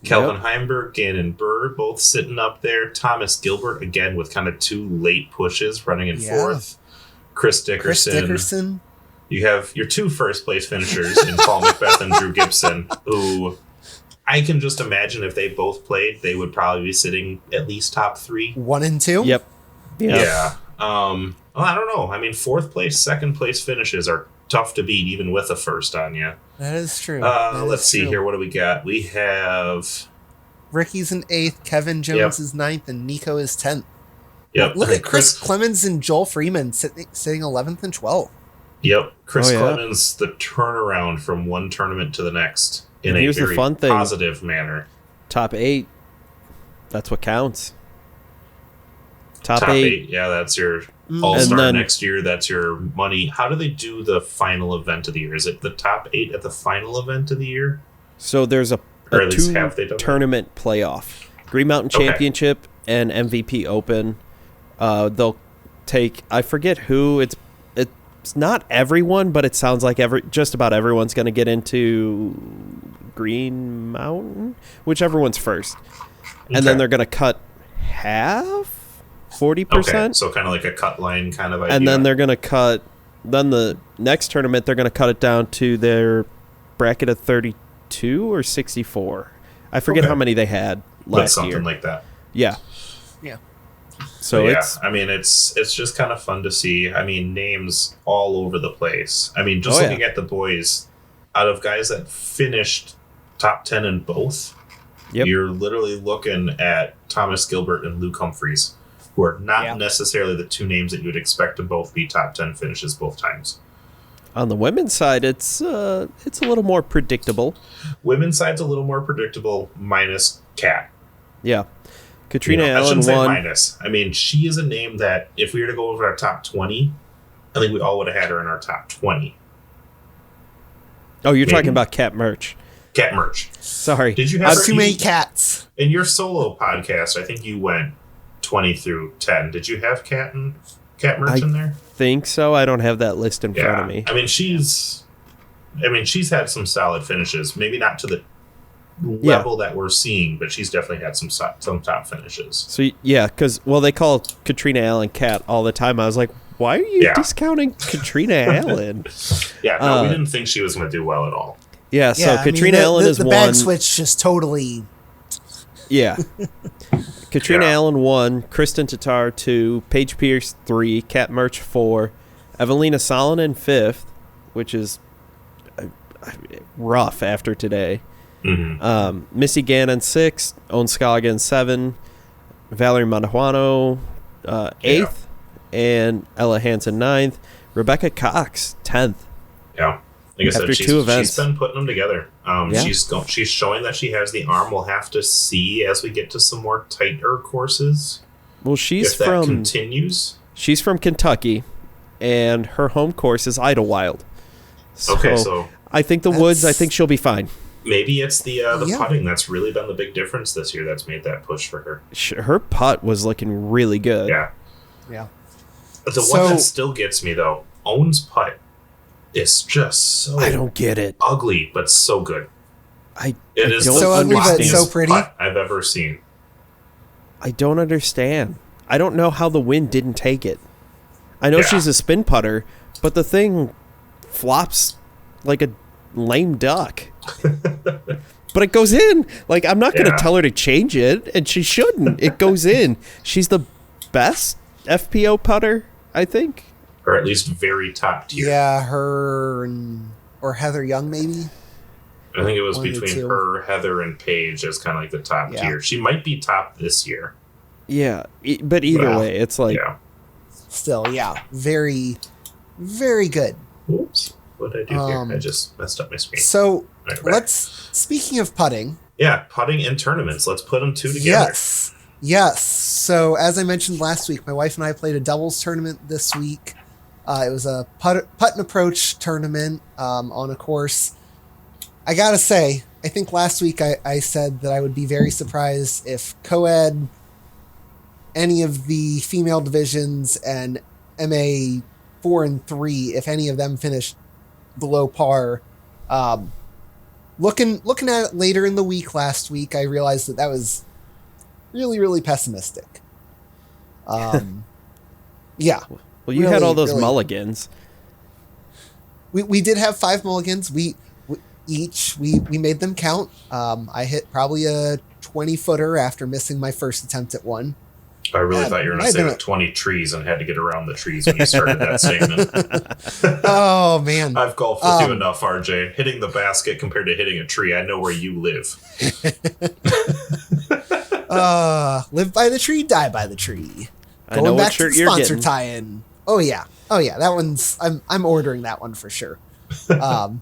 Kelvin Heimberg, Gannon Burr, both sitting up there. Thomas Gilbert, again, with kind of 2 late pushes running in 4th. Chris Dickerson. You have your 2 first-place finishers in Paul Macbeth and Drew Gibson, who I can just imagine if they both played, they would probably be sitting at least top 3. 1 and 2? Yep. Yeah. Well, I don't know. I mean, 4th place, 2nd place finishes are tough to beat even with a first on you. That is true. Let's see here. What do we got? We have... Ricky's in 8th, Kevin Jones is 9th, and Nico is 10th. Yep. Look at Chris Clemens and Joel Freeman sitting 11th and 12th. Yep. Chris Clemens, the turnaround from one tournament to the next in a very positive manner. Top 8. That's what counts. Top 8. Yeah, that's your All-Star next year. That's your money. How do they do the final event of the year? Is it the top 8 at the final event of the year? So there's a 2-tournament playoff. Green Mountain Championship and MVP Open. They'll take, I forget who, it's not everyone, but it sounds like just about everyone's going to get into Green Mountain, whichever one's first. And then they're going to cut half? 40%. Okay, so kind of like a cut line kind of idea. And then they're going to cut, then the next tournament, they're going to cut it down to their bracket of 32 or 64. I forget how many they had last year. Something like that. Yeah. Yeah. So it's... I mean, it's just kind of fun to see. I mean, names all over the place. I mean, just looking at the boys, out of guys that finished top 10 in both, you're literally looking at Thomas Gilbert and Luke Humphreys, who are not necessarily the 2 names that you would expect to both be top 10 finishes both times. On the women's side, it's a little more predictable. Women's side's a little more predictable, minus Kat. Yeah. Katrina Allen I shouldn't say won. Minus. I mean, she is a name that if we were to go over our top 20, I think we all would have had her in our top 20. Oh, you're talking about Kat Merch. Kat Merch. Sorry. Did you have too many cats? In your solo podcast, I think you went 20 through 10. Did you have Kat Merch in there? I think so. I don't have that list in front of me. I mean, she's had some solid finishes. Maybe not to the level that we're seeing, but she's definitely had some top finishes. So because they call Katrina Allen Kat all the time. I was like, why are you discounting Katrina Allen? We didn't think she was going to do well at all. Yeah, so Katrina Allen is the one. The bag switch just totally. Yeah. Katrina Allen 1, Kristen Tatar 2, Paige Pierce 3, Kat Merch 4, Evelina Salonen 5th, which is rough after today. Mm-hmm. Missy Gannon 6th, Owen Scoggin 7, Valerie Manahuano 8th, and Ella Hansen 9th, Rebecca Cox 10th. Yeah. Like I said, after 2 events. She's been putting them together. She's showing that she has the arm. We'll have to see as we get to some more tighter courses. Well, she's if that continues. She's from Kentucky, and her home course is Idlewild. So I think the woods. I think she'll be fine. Maybe it's the putting that's really been the big difference this year. That's made that push for her. Her putt was looking really good. Yeah. The So- one that still gets me though, Owen's putt is just so I don't get it. ugly, but so good. It is don't the So ugly, but ugliest so pretty. putt I've ever seen. I don't understand. I don't know how the wind didn't take it. I know Yeah. she's a spin putter, but the thing flops like a lame duck. But it goes in. Like, I'm not going to Yeah. tell her to change it, and she shouldn't. It goes in. She's the best FPO putter, I think. Or at least very top tier. Yeah, her or Heather Young, maybe. I think it was One of the between two. her, Heather, and Paige as kind of like the top Yeah. tier. She might be top this year. Yeah, but either Well, way, it's like, Yeah. Still, yeah, very, very good. Oops. What did I do here? I just messed up my screen. So Right, back. speaking of putting, Yeah, putting and tournaments. Let's put them two together. yes. So as I mentioned last week, my wife and I played a doubles tournament this week. It was a putt and approach tournament on a course. I gotta say, I think last week I said that I would be very surprised if co-ed, any of the female divisions, and MA 4 and 3, if any of them finished below par. Looking at it later in the week last week, I realized that was really, really pessimistic. Yeah. well, you had all those really- mulligans. We did have 5 mulligans. We made them count. I hit probably a 20-footer after missing my first attempt at one. I really Yeah, thought you were going might to say have with been 20 trees and had to get around the trees when you started that statement. Oh man. I've golfed with you enough, RJ. Hitting the basket compared to hitting a tree. I know where you live. Live by the tree, die by the tree. I know Going what back to shirt the you're sponsor getting. tie-in. Oh yeah. That one's I'm ordering that one for sure. But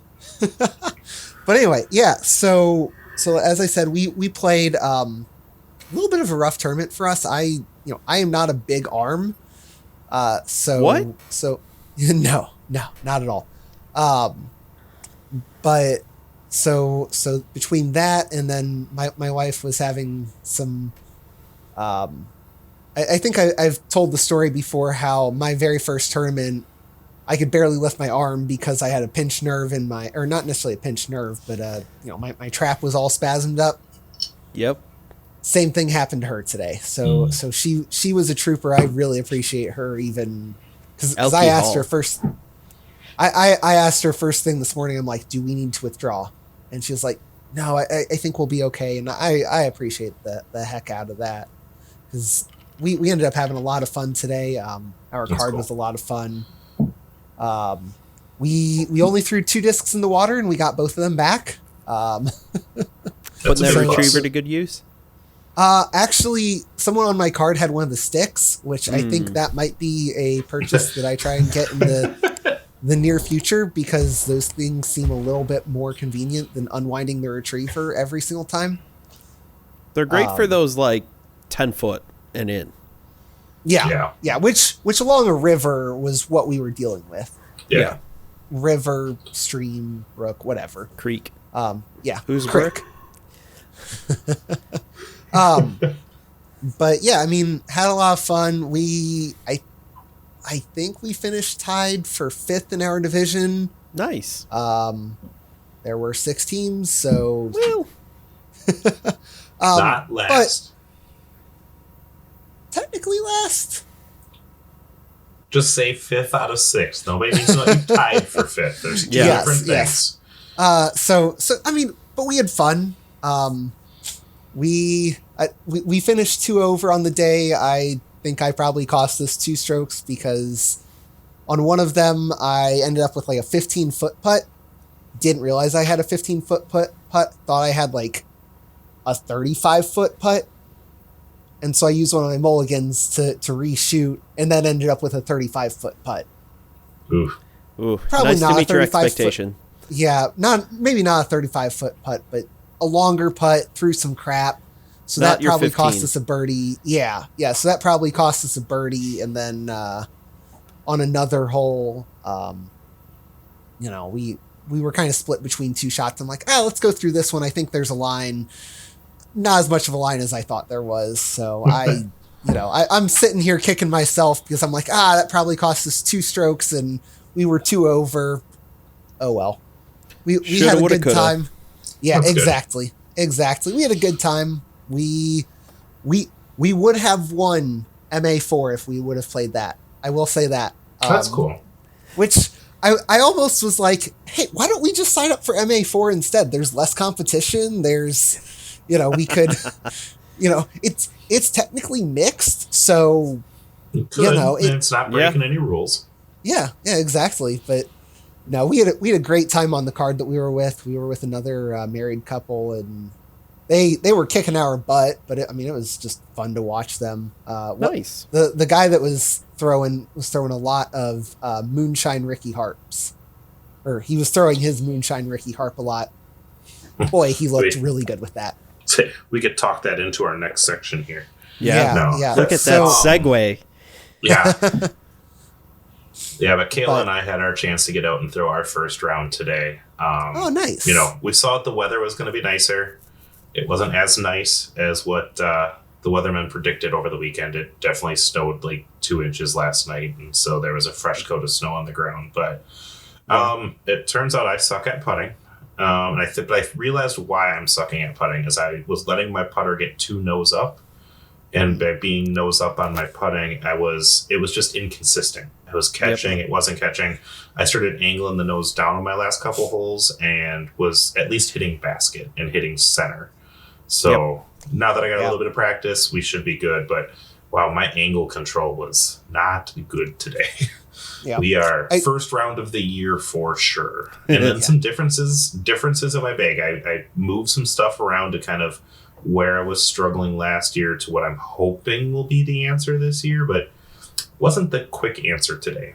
anyway, yeah. So as I said, we played a little bit of a rough tournament for us. I am not a big arm. So What? So no, not at all. But so between that and then my wife was having some. I think I've told the story before how my very first tournament, I could barely lift my arm because I had a pinched nerve in my, or not necessarily a pinched nerve, but my trap was all spasmed up. Yep. Same thing happened to her today. So she was a trooper. I really appreciate her, even because I asked her first. I asked her first thing this morning. I'm like, do we need to withdraw? And she was like, no, I think we'll be okay. And I appreciate the heck out of that, because we ended up having a lot of fun today. Our That's card cool. was a lot of fun. We only threw 2 discs in the water and we got both of them back. Putting That's a that big plus. retriever to good use. Actually, someone on my card had one of the sticks, which I think that might be a purchase that I try and get in the near future, because those things seem a little bit more convenient than unwinding the retriever every single time. They're great for those, like, 10-foot and in. Yeah. Which along a river was what we were dealing with. Yeah. River, stream, brook, whatever. Creek. Yeah. Who's Crick. But yeah, I mean, had a lot of fun. I think we finished tied for 5th in our division. Nice. There were 6 teams, so Well, Not last. technically last. Just say 5th out of 6. Nobody needs to know you tied for 5th. There's 2 Yes, different yes. things. So I mean, but we had fun. We finished 2 over on the day. I think I probably cost us 2 strokes, because on one of them I ended up with like a 15-foot putt. Didn't realize I had a 15-foot putt. Thought I had like a 35-foot putt. And so I used one of my mulligans to reshoot, and then ended up with a 35-foot putt. Oof. ooh, Probably nice not to a meet your 35 foot. expectation. Yeah, maybe not a 35-foot putt, but a longer putt through some crap. So Not that your probably 15. cost us a birdie. Yeah. So that probably cost us a birdie, and then on another hole, we were kind of split between two shots. I'm like, let's go through this one. I think there's a line. Not as much of a line as I thought there was. So I'm sitting here kicking myself because I'm like, that probably cost us 2 strokes and we were 2 over. Oh well. We had a good time. Yeah, That's exactly. Good. Exactly. We had a good time. We would have won MA4 if we would have played that. I will say that. That's cool. Which I almost was like, hey, why don't we just sign up for MA4 instead? There's less competition. There's, we could, it's technically mixed. So, it's not breaking any rules. Yeah, exactly. But no, we had a great time on the card that we were with. We were with another married couple, and they were kicking our butt. But it was just fun to watch them. Nice. The guy that was throwing a lot of Moonshine Ricky harps, or he was throwing his Moonshine Ricky harp a lot. Boy, he looked really good with that. We could talk that into our next section here. Yeah. Look at that segue. Yeah. Yeah, but Kayla and I had our chance to get out and throw our first round today. Nice. We saw that the weather was going to be nicer. It wasn't as nice as what the weathermen predicted over the weekend. It definitely snowed like 2 inches last night, and so there was a fresh coat of snow on the ground. But it turns out I suck at putting. And I realized why I'm sucking at putting is I was letting my putter get too nose up. And by being nose up on my putting, it was just inconsistent. I was catching, It wasn't catching. I started angling the nose down on my last couple holes and was at least hitting basket and hitting center. So now that I got a little bit of practice, we should be good. But wow, my angle control was not good today. Yeah. We are first round of the year for sure. And then some differences in my bag. I moved some stuff around to kind of where I was struggling last year to what I'm hoping will be the answer this year, but wasn't the quick answer today.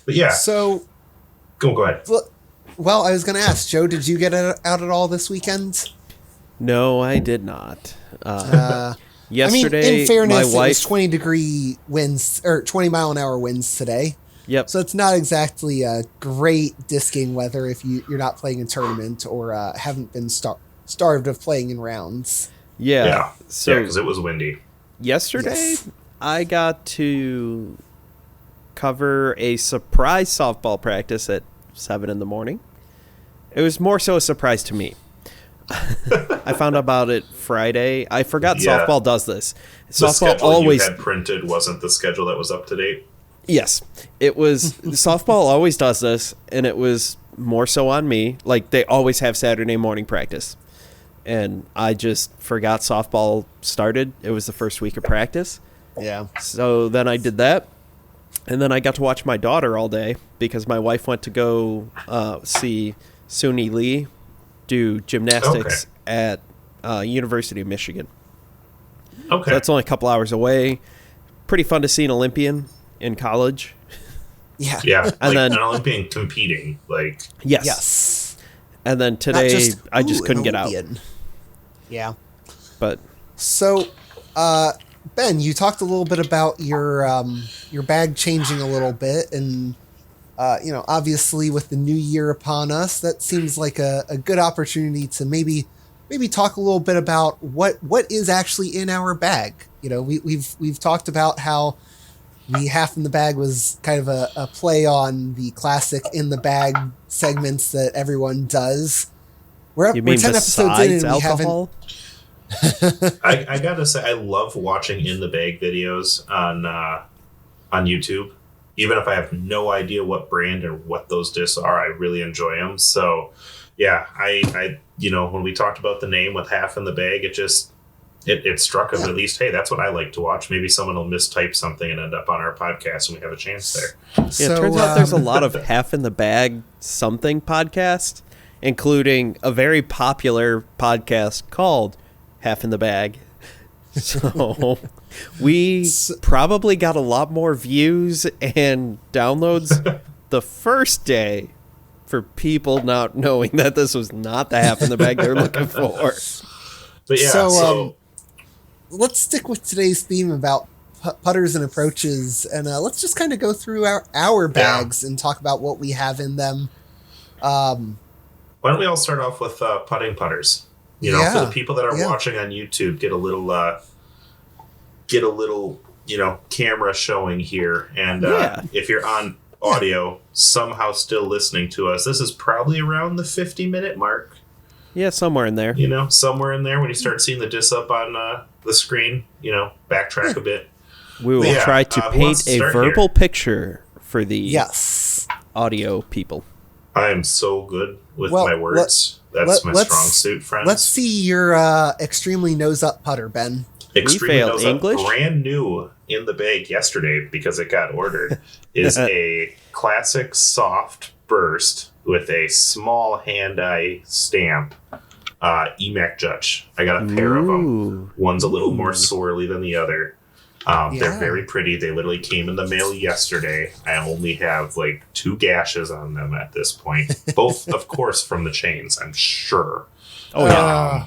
But yeah. So go ahead. Well, I was going to ask, Joe, did you get out at all this weekend? No, I did not. Yesterday, in fairness, my wife, it was 20-degree winds or 20-mile-an-hour winds today. Yep. So it's not exactly a great discing weather if you're not playing in tournament or haven't been starved of playing in rounds. Yeah. So because it was windy. Yesterday, I got to cover a surprise softball practice at 7 a.m. It was more so a surprise to me. I found out about it Friday. I forgot softball does this. The schedule always you had printed wasn't the schedule that was up to date. Yes, it was. Softball always does this, and it was more so on me. Like, they always have Saturday morning practice, and I just forgot softball started. It was the first week of practice. Yeah. So then I did that, and then I got to watch my daughter all day because my wife went to go see Suni Lee do gymnastics at University of Michigan. Okay. So that's only a couple hours away. Pretty fun to see an Olympian in college. Yeah. Yeah. And then an Olympian competing. Yes. And then today I just couldn't get out. Yeah. But so Ben, you talked a little bit about your bag changing a little bit, and obviously with the new year upon us, that seems like a good opportunity to maybe talk a little bit about what is actually in our bag. We've talked about how the half in the bag was kind of a play on the classic in the bag segments that everyone does. We're 10 episodes in and alcohol? I gotta say, I love watching in the bag videos on YouTube. Even if I have no idea what brand or what those discs are, I really enjoy them. So, yeah, I when we talked about the name with half in the bag, it struck us at least, hey, that's what I like to watch. Maybe someone will mistype something and end up on our podcast and we have a chance there. Yeah, it turns out there's a lot of half in the bag something podcasts, including a very popular podcast called Half in the Bag. So we probably got a lot more views and downloads the first day for people not knowing that this was not the half in the bag they're looking for. But yeah, let's stick with today's theme about putters and approaches, and let's just kind of go through our bags and talk about what we have in them. Why don't we all start off with putting putters? For the people that are watching on YouTube, get a little camera showing here, and if you're on audio, somehow still listening to us, this is probably around the 50-minute mark. Yeah, somewhere in there. Somewhere in there when you start seeing the disc up on the screen, backtrack a bit. We will try to paint a verbal picture for the audio people. I am so good with my words. That's my strong suit, friends. Let's see your extremely nose-up putter, Ben. Extremely nose-up, brand new in the bag yesterday because it got ordered, is a classic soft burst with a small hand-eye stamp. EMAC Judge. I got a pair of them. One's a little more swirly than the other. They're very pretty. They literally came in the mail yesterday. I only have 2 gashes on them at this point. Both, of course, from the chains, I'm sure. Oh, yeah.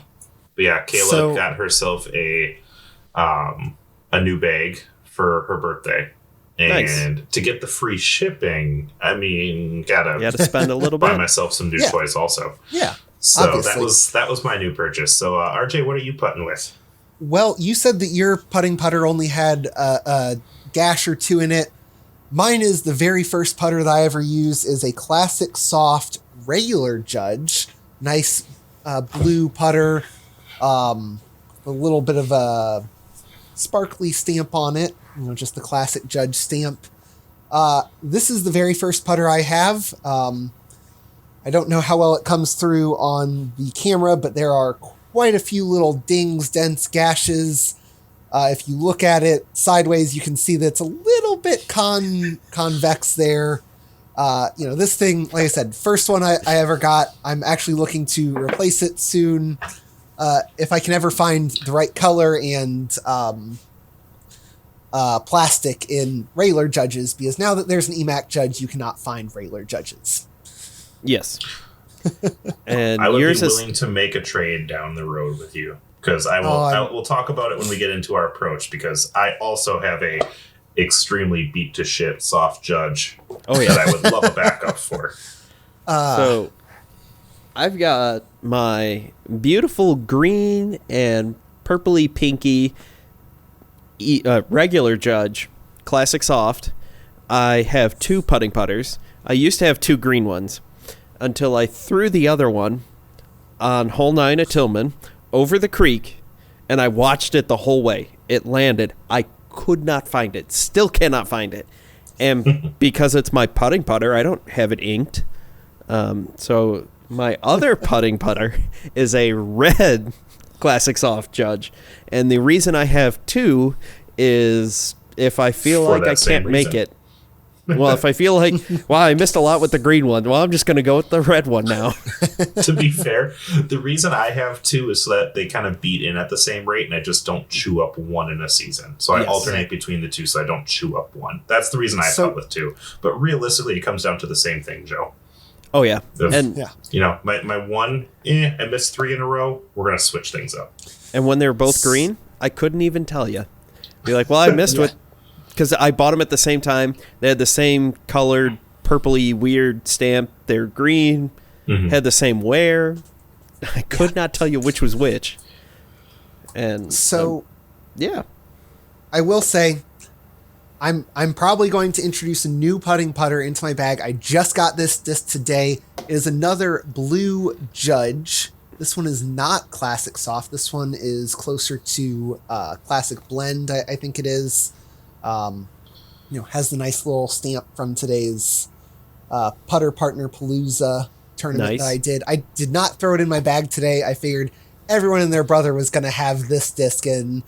But yeah, Kayla got herself a new bag for her birthday. And to get the free shipping, I mean, you gotta spend a little bit. Buy myself some new toys also. Yeah. So obviously. that was my new purchase. So RJ, what are you putting with? Well, you said that your putting putter only had a gash or 2 in it. Mine is the very first putter that I ever used is a classic soft regular Judge. Nice blue putter. A little bit of a sparkly stamp on it. Just the classic Judge stamp. This is the very first putter I have. I don't know how well it comes through on the camera, but there are quite a few little dings, dents, gashes. If you look at it sideways, you can see that it's a little bit convex there. This thing, like I said, first one I ever got. I'm actually looking to replace it soon. If I can ever find the right color and plastic in regular Judges, because now that there's an EMAC Judge, you cannot find regular Judges. Yes. And I would be willing to make a trade down the road with you, because we'll talk about it when we get into our approach, because I also have a extremely beat to shit soft Judge that I would love a backup for. So I've got my beautiful green and purpley pinky regular Judge, classic soft. I have 2 putting putters. I used to have 2 green ones until I threw the other one on hole 9 at Tillman over the creek, and I watched it the whole way. It landed. I could not find it. Still cannot find it. And because it's my putting putter, I don't have it inked. So my other putting putter is a red classic soft Judge. And the reason I have 2 is if I feel like I can't make it. Well, if I feel like, I missed a lot with the green one, I'm just going to go with the red one now. To be fair, the reason I have 2 is so that they kind of beat in at the same rate, and I just don't chew up 1 in a season. So I alternate between the 2 so I don't chew up 1. That's the reason I putt with 2. But realistically, it comes down to the same thing, Joe. Oh, yeah. My 1, I missed 3 in a row. We're going to switch things up. And when they were both green, I couldn't even tell you. Be like, I missed with... Because I bought them at the same time. They had the same colored, purpley, weird stamp. They're green. Had the same wear. I could not tell you which was which. And so, I will say, I'm probably going to introduce a new putting putter into my bag. I just got this today. It is another blue Judge. This one is not classic soft. This one is closer to classic blend, I think it is. Has the nice little stamp from today's Putter Partner Palooza tournament that I did. I did not throw it in my bag today. I figured everyone and their brother was going to have this disc and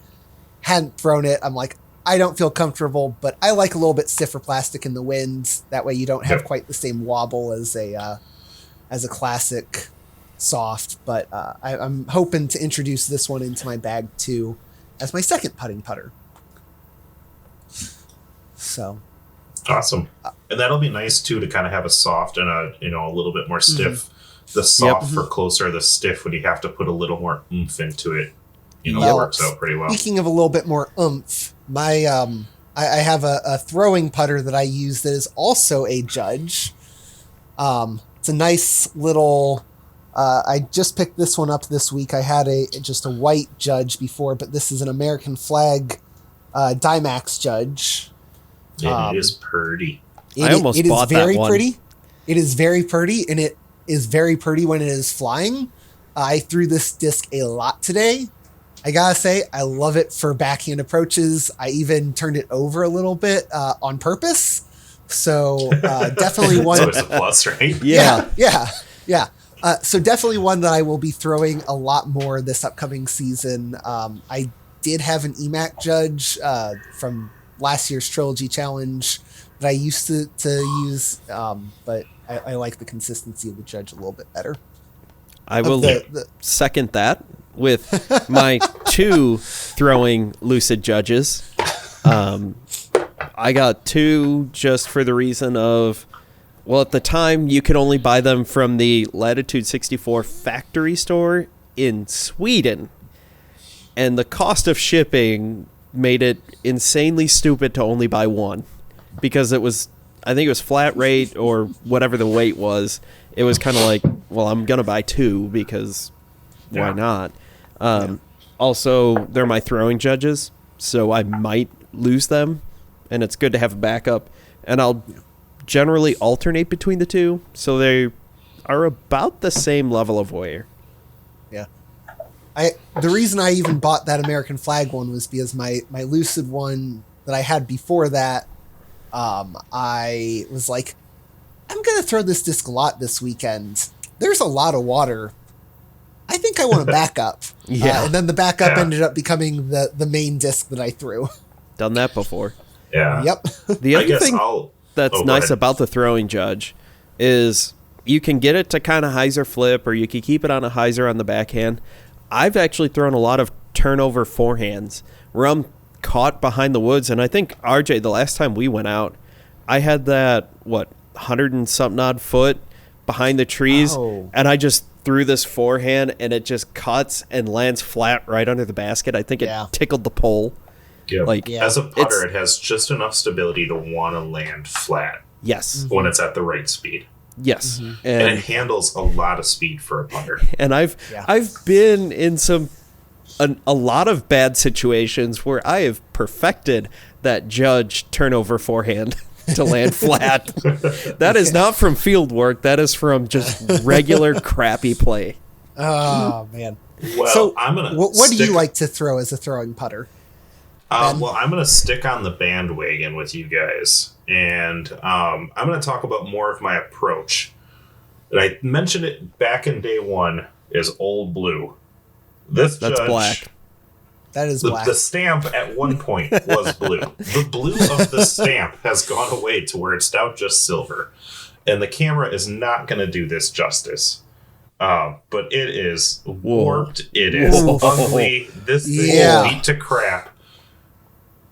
hadn't thrown it. I'm like, I don't feel comfortable, but I like a little bit stiffer plastic in the wind. That way you don't have quite the same wobble as a classic soft. But I'm hoping to introduce this one into my bag too as my second putting putter. So awesome. And that'll be nice too to kind of have a soft and a little bit more stiff. The soft for closer, the stiff when you have to put a little more oomph into it. it works out pretty well. Speaking of a little bit more oomph, my I have a throwing putter that I use that is also a judge. It's a nice little. I just picked this one up this week. I had just a white judge before, but this is an American flag Dymax judge. It is pretty. I almost bought that one. Pretty. It is very pretty, and it is very pretty when it is flying. I threw this disc a lot today. I gotta say, I love it for backhand approaches. I even turned it over a little bit on purpose. So definitely one. So it's a plus, right? Yeah. So definitely one that I will be throwing a lot more this upcoming season. I did have an EMAC judge from last year's Trilogy Challenge that I used to use, but I like the consistency of the judge a little bit better. I will second that with my 2 throwing Lucid judges. I got 2 just for the reason of, well, at the time you could only buy them from the Latitude 64 factory store in Sweden. And the cost of shipping made it insanely stupid to only buy 1. Because it was, I think it was flat rate or whatever the weight was. It was kind of like, well, I'm going to buy 2 because why not? Also, they're my throwing judges, so I might lose them. And it's good to have a backup. And I'll generally alternate between the 2, so they are about the same level of wear. Yeah. The reason I even bought that American flag one was because my Lucid one that I had before that, I was like, I'm going to throw this disc a lot this weekend. There's a lot of water. I think I want a backup. And then the backup ended up becoming the main disc that I threw. Done that before. Yeah. Yep. The other thing that's nice about the throwing judge is you can get it to kind of hyzer flip, or you can keep it on a hyzer on the backhand. I've actually thrown a lot of turnover forehands where I'm caught behind the woods. And I think, RJ, the last time we went out, I had that, 100 and something odd foot behind the trees. Oh. And I just threw this forehand and it just cuts and lands flat right under the basket. I think it tickled the pole. Yeah. As a putter, it has just enough stability to want to land flat. Yes. When it's at the right speed. Yes. Mm-hmm. And it handles a lot of speed for a putter. And I've been in a lot of bad situations where I have perfected that judge turnover forehand to land flat. That is not from field work. That is from just regular crappy play. Oh, man. Well, so I'm gonna. What do you like to throw as a throwing putter? Well, I'm going to stick on the bandwagon with you guys, and I'm going to talk about more of my approach. And I mentioned it back in day 1 is Old Blue. That's black. That is black. The stamp at one point was blue. The blue of the stamp has gone away to where it's now just silver. And the camera is not going to do this justice. But it is warped. It is ugly. This thing is beat to crap.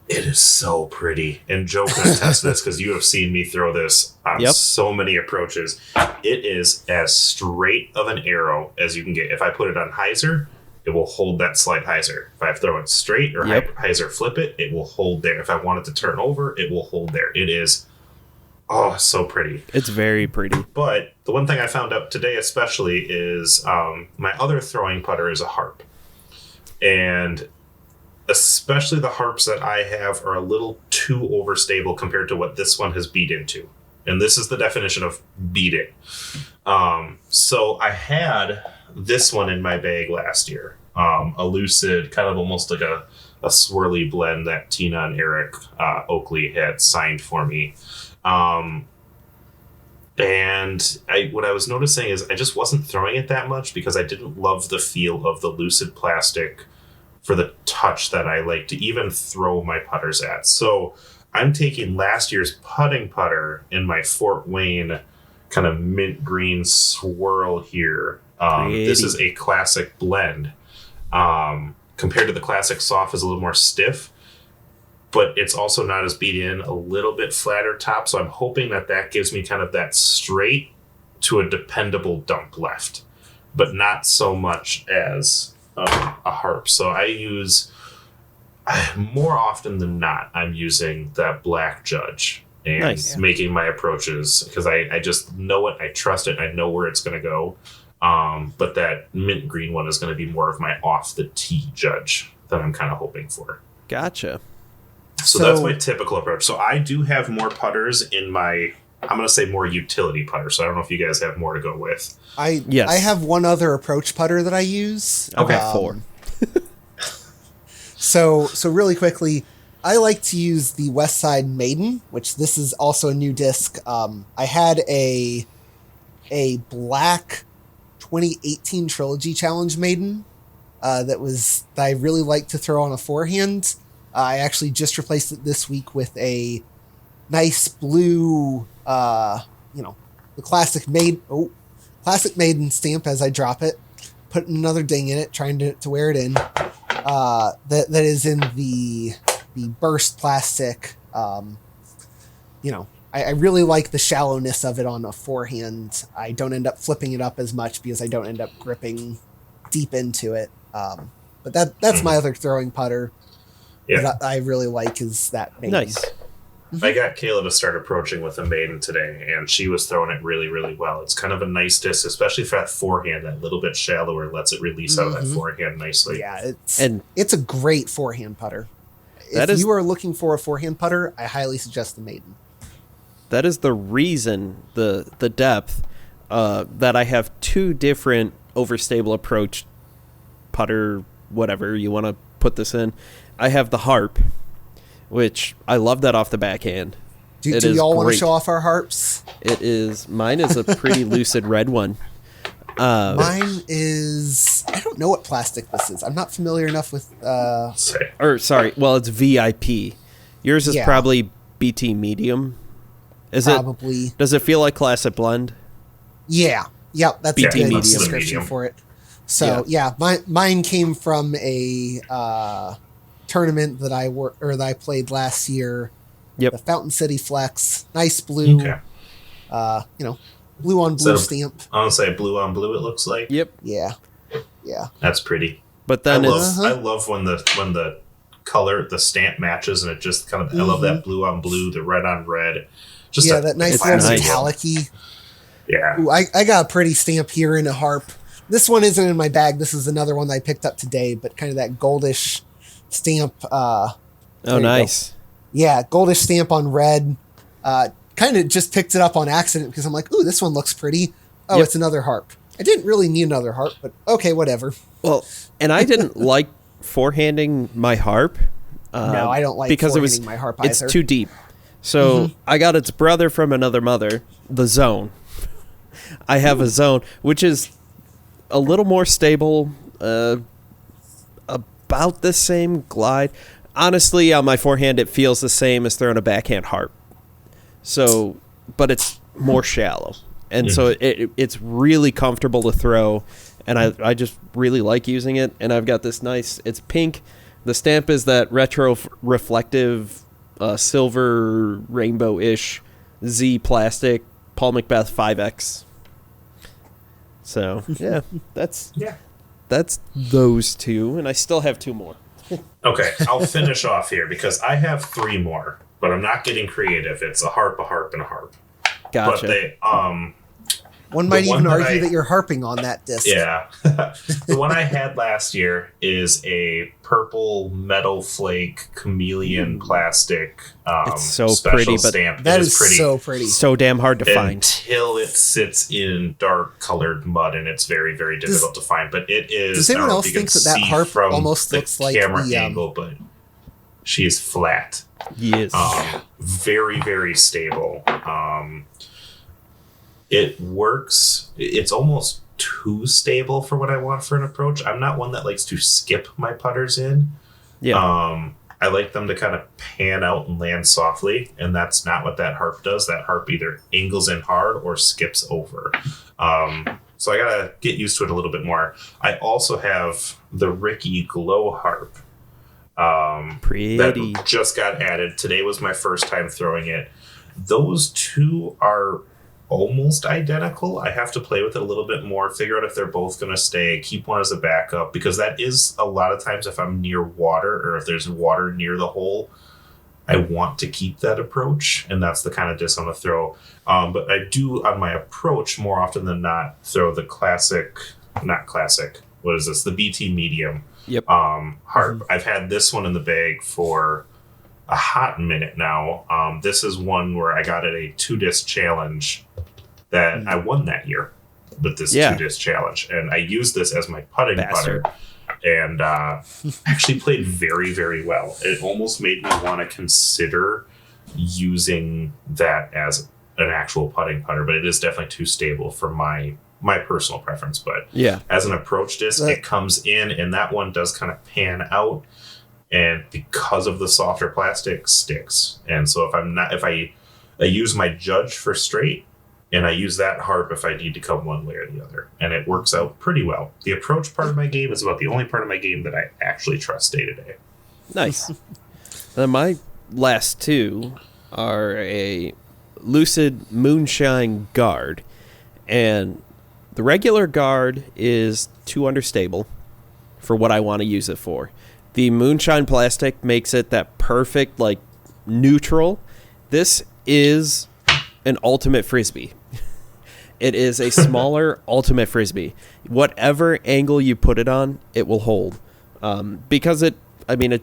It is so pretty. And Joe can attest to this because you have seen me throw this on so many approaches. It is as straight of an arrow as you can get. If I put it on hyzer, it will hold that slight hyzer. If I throw it straight or hyzer flip it, it will hold there. If I want it to turn over, it will hold there. It is, so pretty. It's very pretty. But the one thing I found out today especially is my other throwing putter is a harp. And especially the harps that I have are a little too overstable compared to what this one has beat into. And this is the definition of beating. So I had this one in my bag last year. A Lucid, kind of almost like a swirly blend that Tina and Eric Oakley had signed for me. And what I was noticing is I just wasn't throwing it that much because I didn't love the feel of the Lucid plastic for the touch that I like to even throw my putters at. So I'm taking last year's putting putter in my Fort Wayne kind of mint green swirl here. This is a classic blend. Compared to the classic soft is a little more stiff, but it's also not as beat in, a little bit flatter top. So I'm hoping that gives me kind of that straight to a dependable dump left, but not so much as a harp. So I use, more often than not, I'm using that black Judge and making my approaches because I just know it, I trust it, I know where it's going to go. But that mint green one is going to be more of my off the tee Judge that I'm kind of hoping for. Gotcha. So that's my typical approach. So I do have more putters in my, I'm going to say more utility putter. So I don't know if you guys have more to go with. I have one other approach putter that I use. Okay, 4. So really quickly, I like to use the Westside Maiden, which this is also a new disc. I had a black 2018 Trilogy Challenge Maiden that I really like to throw on a forehand. I actually just replaced it this week with a nice blue, the classic Maiden stamp as I drop it, putting another ding in it, trying to wear it in. That is in the burst plastic. I really like the shallowness of it on a forehand. I don't end up flipping it up as much because I don't end up gripping deep into it. But that's my other throwing putter. Yeah. That I really like is that Maiden. Nice. I got Kayla to start approaching with a Maiden today, and she was throwing it really, really well. It's kind of a nice disc, especially for that forehand, that little bit shallower, lets it release out of that forehand nicely. Yeah, it's a great forehand putter. If you are looking for a forehand putter, I highly suggest the Maiden. That is the reason, the depth, that I have 2 different overstable approach putter, whatever you want to put this in. I have the Harp, which I love that off the backhand. Do y'all want to show off our harps? Mine is a pretty lucid red one. Mine is, I don't know what plastic this is. I'm not familiar enough with, it's VIP. Yours is probably BT medium. Probably. Does it feel like Classic Blend? Yeah. Yep, that's BT a good medium. description for it. So mine came from a tournament that I played last year. Yep. The Fountain City Flex, nice blue. Okay. Blue on blue stamp. I want to say blue on blue. It looks like. Yep. Yeah. That's pretty. But then I love when the color, the stamp matches, and it just kind of. I love that blue on blue, the red on red. Just that nice little metallic-y. Yeah. Ooh, I got a pretty stamp here in a harp. This one isn't in my bag. This is another one that I picked up today, but kind of that goldish stamp. Nice. Yeah, goldish stamp on red. Kind of just picked it up on accident because I'm like, ooh, this one looks pretty. Oh, It's another harp. I didn't really need another harp, but okay, whatever. Well, and I didn't like forehanding my harp. No, I don't like because forehanding my harp either. It's too deep. So I got its brother from another mother, the Zone. I have a Zone, which is a little more stable, about the same glide. Honestly, on my forehand, it feels the same as throwing a backhand harp. So, but it's more shallow. And so it's really comfortable to throw. And I just really like using it. And I've got this nice, it's pink. The stamp is that retro reflective silver rainbow-ish Z plastic Paul Macbeth 5X. So, that's those 2. And I still have 2 more. Okay, I'll finish off here because I have 3 more, but I'm not getting creative. It's a harp, and a harp. Gotcha. But one might even argue that you're harping on that disc. Yeah. The one I had last year is a purple metal flake chameleon plastic it's so special pretty, but stamp. That is pretty. So pretty. So damn hard to find. Until it sits in dark colored mud, and it's very, very difficult to find. But it is. Does anyone else think that harp almost looks like camera angle, but she is flat. Yes. Very, very stable. It works. It's almost too stable for what I want for an approach. I'm not one that likes to skip my putters in. Yeah. I like them to kind of pan out and land softly, and that's not what that harp does. That harp either angles in hard or skips over. So I gotta get used to it a little bit more. I also have the Ricky Glow harp. Pretty. That just got added. Today was my first time throwing it. Those 2 are almost identical. I have to play with it a little bit more, figure out if they're both going to stay, keep one as a backup, because that is a lot of times if I'm near water or if there's water near the hole, I want to keep that approach, and that's the kind of disc I'm going to throw. But I do, on my approach, more often than not, throw the the BT medium harp. I've had this one in the bag for a hot minute now. This is one where I got at a 2-disc challenge that I won that year with this 2-disc challenge, and I used this as my putting putter, and actually played very, very well. It almost made me want to consider using that as an actual putting putter, but it is definitely too stable for my personal preference. But as an approach disc, it comes in, and that one does kind of pan out, and because of the softer plastic, sticks. And so if I use my judge for straight, and I use that harp if I need to come one way or the other, and it works out pretty well. The approach part of my game is about the only part of my game that I actually trust day to day. Nice. Then my last two are a Lucid Moonshine Guard, and the regular Guard is too understable for what I want to use it for. The Moonshine plastic makes it that perfect, like, neutral. This is an ultimate frisbee. It is a smaller ultimate frisbee. Whatever angle you put it on, it will hold. Because it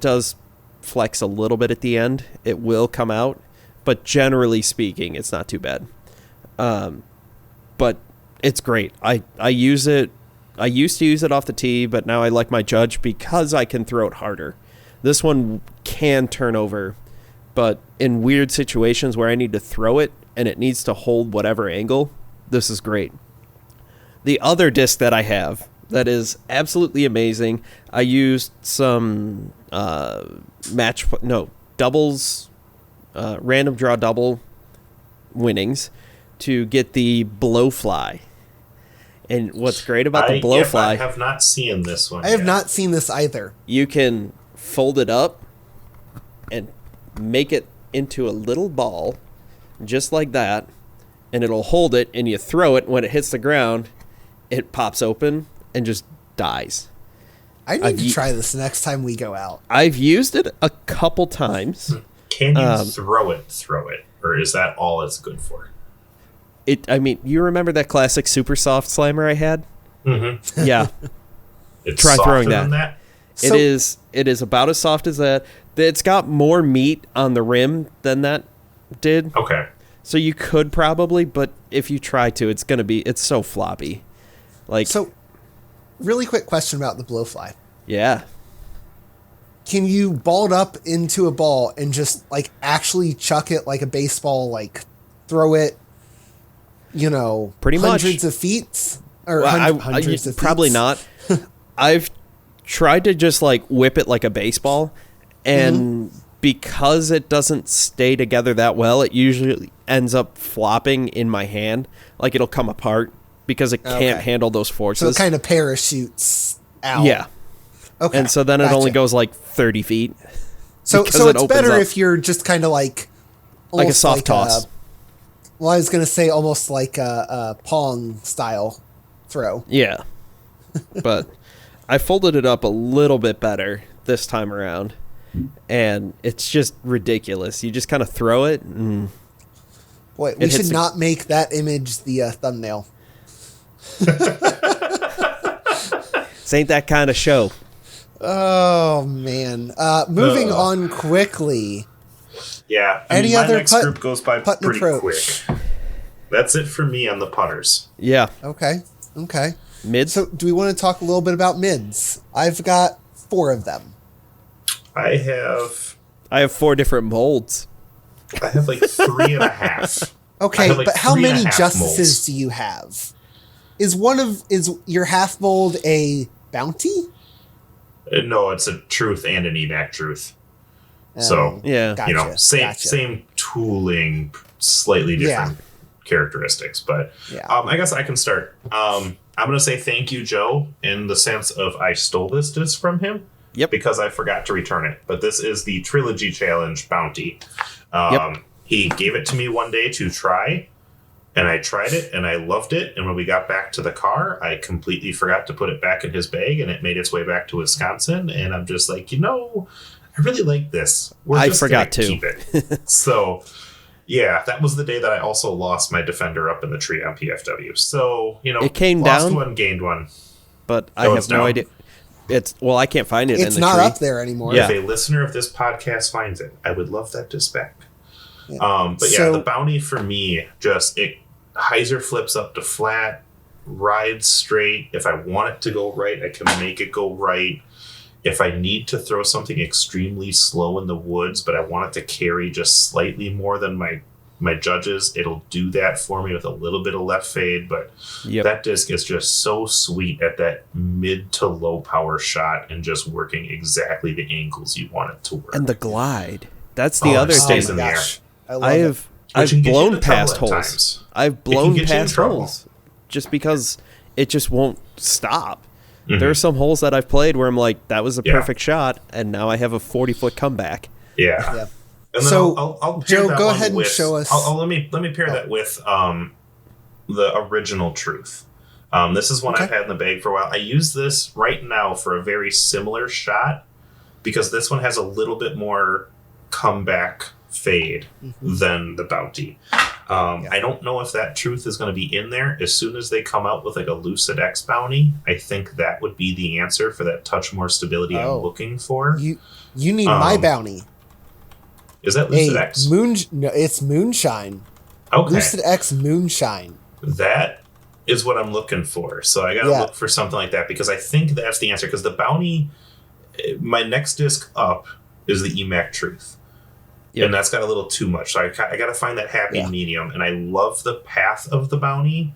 does flex a little bit at the end. It will come out, but generally speaking, it's not too bad. But it's great. I use it. I used to use it off the tee, but now I like my judge because I can throw it harder. This one can turn over, but in weird situations where I need to throw it and it needs to hold whatever angle, this is great. The other disc that I have that is absolutely amazing, I used some doubles, random draw double winnings to get the Blowfly. And what's great about the Blowfly... I have not seen this one I have not seen this either. You can fold it up and make it into a little ball, just like that, and it'll hold it, and you throw it. When it hits the ground, it pops open and just dies. I need to try this next time we go out. I've used it a couple times. Can you throw it, or is that all it's good for? You remember that classic super soft slammer I had? Mm-hmm. Yeah. It's try softer throwing than that? It is about as soft as that. It's got more meat on the rim than that did. Okay. So you could probably, but if you try to, it's so floppy. So, really quick question about the Blowfly. Yeah. Can you ball it up into a ball and just, like, actually chuck it like a baseball, like, throw it, pretty hundreds much of feet? Or hundreds of feet? Probably not. I've tried to just, like, whip it like a baseball, and because it doesn't stay together that well, it usually ends up flopping in my hand. Like, it'll come apart because it can't handle those forces. So it kind of parachutes out. Yeah. Okay. And so then it only goes like 30 feet. So it's better if you're just kind of like a soft toss. I was going to say almost like a Pong style throw. Yeah. But I folded it up a little bit better this time around, and it's just ridiculous. You just kind of throw it. And boy, we should not make that image the thumbnail. This ain't that kind of show. Oh, man. Moving on quickly. Yeah. Any my other next group goes by pretty approach? quick. That's it for me on the putters. Yeah. Okay. Mids? So do we want to talk a little bit about mids? I've got 4 of them. I have 4 different molds. I have like 3.5. Okay, but how many justices do you have? Is your half mold a bounty? No, it's a truth and an EMAC truth. So yeah, gotcha, same tooling, slightly different characteristics. But I guess I can start. I'm going to say thank you, Joe, in the sense of I stole this disc from him. Yep. Because I forgot to return it. But this is the Trilogy Challenge bounty. He gave it to me one day to try. And I tried it and I loved it. And when we got back to the car, I completely forgot to put it back in his bag, and it made its way back to Wisconsin. And I'm just like, I really like this. I forgot to keep it. So, yeah, that was the day that I also lost my Defender up in the tree on PFW. So, it came lost down, one, gained one. But I have no idea. I can't find it in the tree. It's not up there anymore. Yeah. If a listener of this podcast finds it, I would love that disc back. Yeah. The bounty for me, Heiser flips up to flat, rides straight. If I want it to go right, I can make it go right. If I need to throw something extremely slow in the woods, but I want it to carry just slightly more than my judges, it'll do that for me with a little bit of left fade. But that disc is just so sweet at that mid to low power shot and just working exactly the angles you want it to work. And the glide. That's the other thing. In the air. I've blown past holes. I've blown past holes just because it just won't stop. Mm-hmm. There are some holes that I've played where I'm like, that was a perfect shot, and now I have a 40-foot comeback. Yeah. And then so, I'll Joe, go ahead and show us. Let me pair that with the original Truth. This is one I've had in the bag for a while. I use this right now for a very similar shot because this one has a little bit more comeback fade than the Bounty. I don't know if that Truth is going to be in there. As soon as they come out with like a Lucid X Bounty, I think that would be the answer for that touch more stability I'm looking for. You need my Bounty. Is that Lucid X? No, it's Moonshine. Okay. Lucid X Moonshine. That is what I'm looking for. So I got to look for something like that because I think that's the answer. Because the Bounty, my next disc up is the EMAC Truth. Yep. And that's got a little too much. So I got to find that happy medium. And I love the path of the Bounty.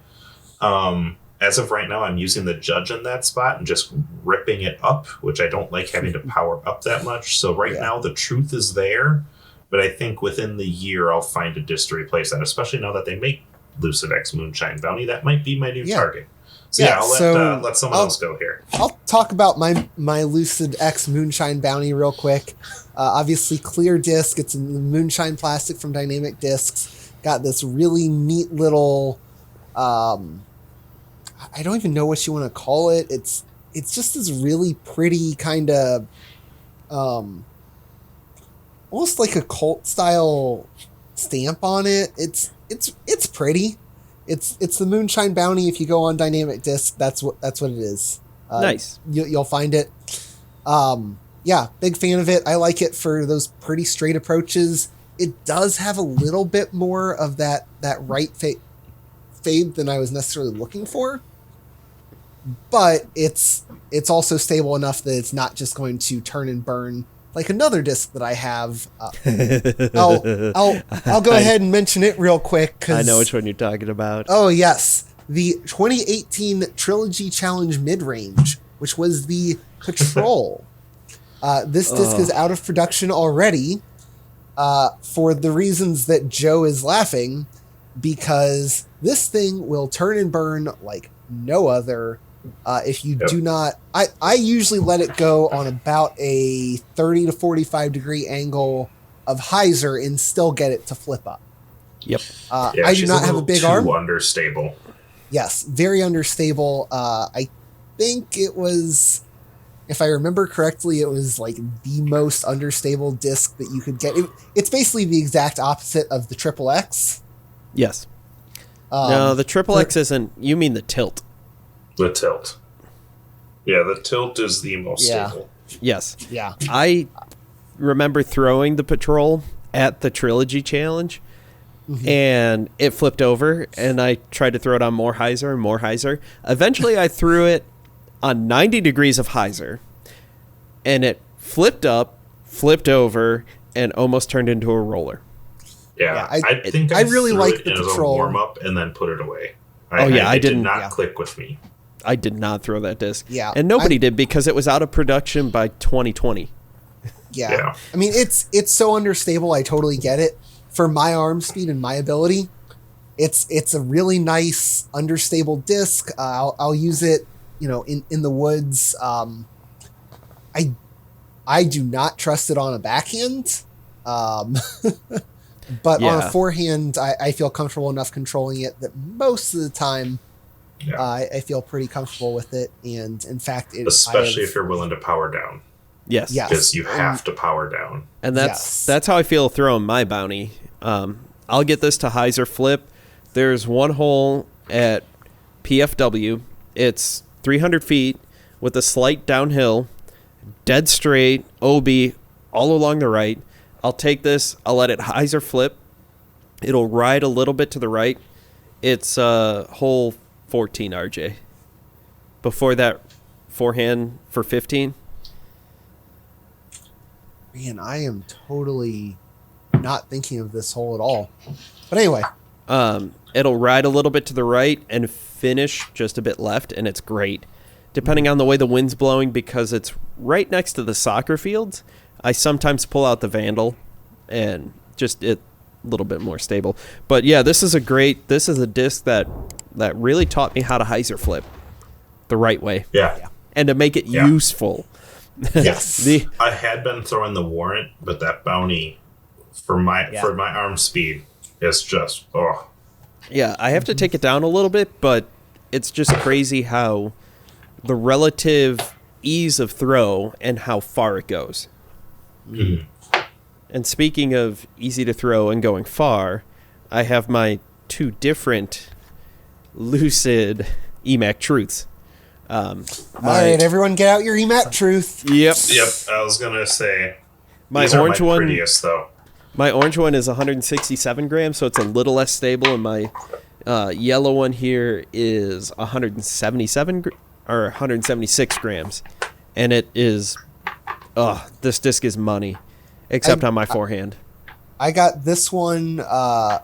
As of right now, I'm using the Judge in that spot and just ripping it up, which I don't like having to power up that much. So now the Truth is there. But I think within the year, I'll find a disc to replace that, especially now that they make Lucid X Moonshine Bounty. That might be my new target. So I'll let someone else go here. I'll talk about my Lucid X Moonshine Bounty real quick. Obviously, clear disc. It's in the Moonshine plastic from Dynamic Discs. Got this really neat little... I don't even know what you want to call it. It's just this really pretty kind of... almost like a cult style stamp on it. It's pretty. It's the Moonshine Bounty. If you go on Dynamic Disc, that's what it is. Nice. You'll find it. Big fan of it. I like it for those pretty straight approaches. It does have a little bit more of that right fade than I was necessarily looking for. But it's also stable enough that it's not just going to turn and burn like another disc that I have. I'll go ahead and mention it real quick. I know which one you're talking about. Oh, yes. The 2018 Trilogy Challenge Mid-Range, which was the Patrol. This disc is out of production already for the reasons that Joe is laughing, because this thing will turn and burn like no other. If you do not, I usually let it go on about a 30 to 45 degree angle of Heiser and still get it to flip up. Yep. I do not have a big arm. Understable. Yes, very understable. I think it was, if I remember correctly, it was like the most understable disc that you could get. It's basically the exact opposite of the Triple X. Yes. No, the Triple X isn't. You mean the Tilt? The Tilt. Yeah, the Tilt is the most stable. Yes. Yeah. I remember throwing the Patrol at the Trilogy Challenge, and it flipped over, and I tried to throw it on more Heiser and more Heiser. Eventually, I threw it on 90 degrees of Heiser, and it flipped up, flipped over, and almost turned into a roller. Yeah, I think I really like the Patrol. Warm up and then put it away. I did not click with me. I did not throw that disc. Yeah. And nobody did, because it was out of production by 2020. Yeah. I mean, it's so understable. I totally get it. For my arm speed and my ability, it's a really nice understable disc. I'll use it, in the woods. I do not trust it on a backhand. But on Yeah. a forehand, I feel comfortable enough controlling it that most of the time I feel pretty comfortable with it. And in fact, especially if you're willing to power down. Yes. Yes. Because you have to power down. And Yes. that's how I feel throwing my bounty. I'll get this to hyzer flip. There's one hole at PFW. It's 300 feet with a slight downhill, dead straight, OB, all along the right. I'll take this. I'll let it hyzer flip. It'll ride a little bit to the right. It's hole 14, RJ. Before that, forehand for 15. Man, I am totally not thinking of this hole at all. But anyway. It'll ride a little bit to the right and finish just a bit left, and it's great. Depending on the way the wind's blowing, because it's right next to the soccer fields, I sometimes pull out the Vandal and just a little bit more stable. But yeah, this is a disc that really taught me how to hyzer flip the right way. Yeah. And to make it useful. Yes. I had been throwing the Warrant, but that bounty for my arm speed is just Yeah, I have to take it down a little bit, but it's just crazy how the relative ease of throw and how far it goes. Mm-hmm. And speaking of easy to throw and going far, I have my two different Lucid EMAC Truths. All right, everyone get out your EMAC Truth. Yep. I was gonna say My these orange are my one. prettiest though. My orange one is 167 grams, so it's a little less stable, and my yellow one here is 177 or 176 grams, and it is. This disc is money, except on my forehand. I got this one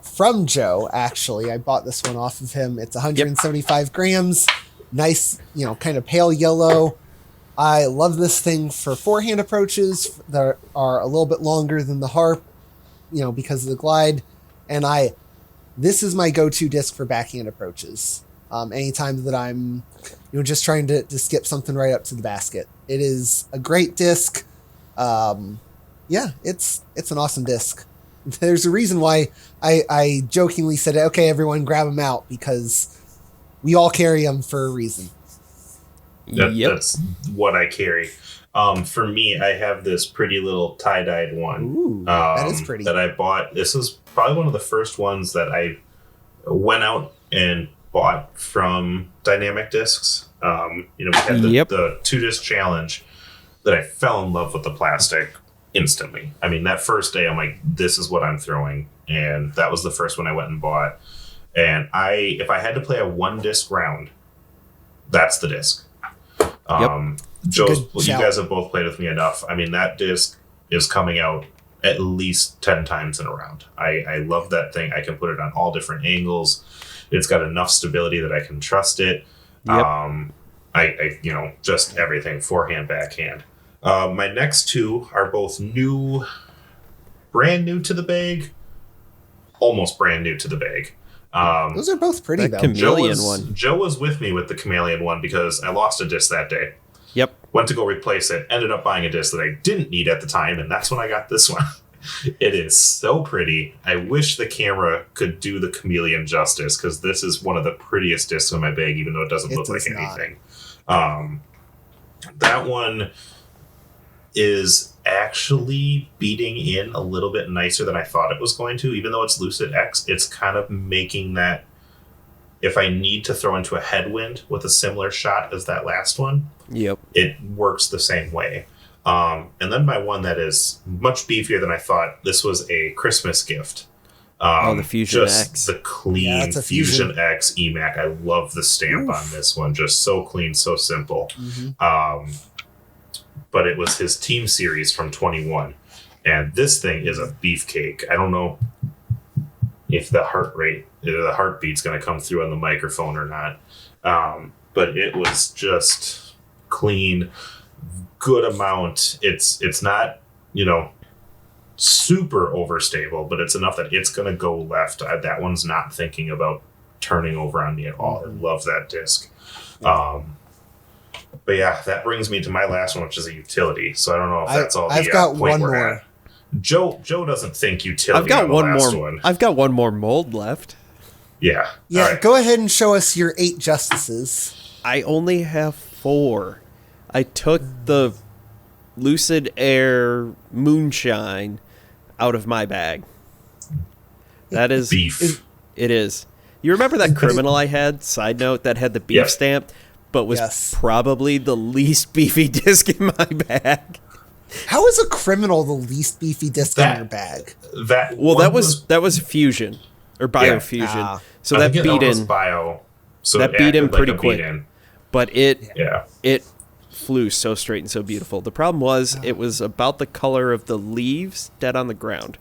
from Joe, actually. I bought this one off of him. It's 175 grams. Nice, kind of pale yellow. I love this thing for forehand approaches that are a little bit longer than the Harp, because of the glide. And this is my go-to disc for backhand approaches. Anytime that I'm, just trying to skip something right up to the basket. It is a great disc. It's an awesome disc. There's a reason why I jokingly said, okay, everyone grab them out, because we all carry them for a reason. That's what I carry. For me, I have this pretty little tie-dyed one. Ooh, that is pretty. That I bought. This is probably one of the first ones that I went out and bought from Dynamic Discs. We had the 2-disc challenge that I fell in love with the plastic instantly. I mean, that first day, I'm like, this is what I'm throwing. And that was the first one I went and bought. And if I had to play a 1-disc round, that's the disc. Joe's, you guys have both played with me enough. I mean, that disc is coming out at least 10 times in a round. I love that thing. I can put it on all different angles. It's got enough stability that I can trust it. Just everything, forehand, backhand. My next two are both brand new to the bag, almost brand new to the bag. Those are both pretty, though. Joe was with me with the Chameleon one because I lost a disc that day. Yep. Went to go replace it. Ended up buying a disc that I didn't need at the time, and that's when I got this one. It is so pretty. I wish the camera could do the Chameleon justice, because this is one of the prettiest discs in my bag, even though it doesn't look like anything. That one is actually beating in a little bit nicer than I thought it was going to. Even though it's Lucid X, it's kind of making that, if I need to throw into a headwind with a similar shot as that last one, it works the same way. And then my one that is much beefier than I thought. This was a Christmas gift. The Fusion just X. The clean Fusion X EMAC. I love the stamp on this one. Just so clean, so simple. Mm-hmm. But it was his Team Series from 21. And this thing is a beefcake. I don't know if the heartbeat's going to come through on the microphone or not. But it was just clean, good amount. It's not, super overstable, but it's enough that it's going to go left. That one's not thinking about turning over on me at all. I love that disc. But yeah, that brings me to my last one, which is a utility. So I don't know if that's all I've the got point one we're more. at. Joe doesn't think utility. I've got on the one last more. One. I've got one more mold left. Yeah. Yeah, All right. go ahead and show us your 8 justices. I only have 4. I took the Lucid Air Moonshine out of my bag. That is Beef. It is. You remember that criminal I had? Side note, that had the beef Yep. stamp, but was Yes. probably the least beefy disc in my bag. How is a criminal the least beefy disc in your bag? That Well, one that was fusion or biofusion. Ah. So I that think beat was in, bio. So that it beat in acted like pretty a quick. beat-in. but it Yeah. flew so straight and so beautiful. The problem was it was about the color of the leaves dead on the ground.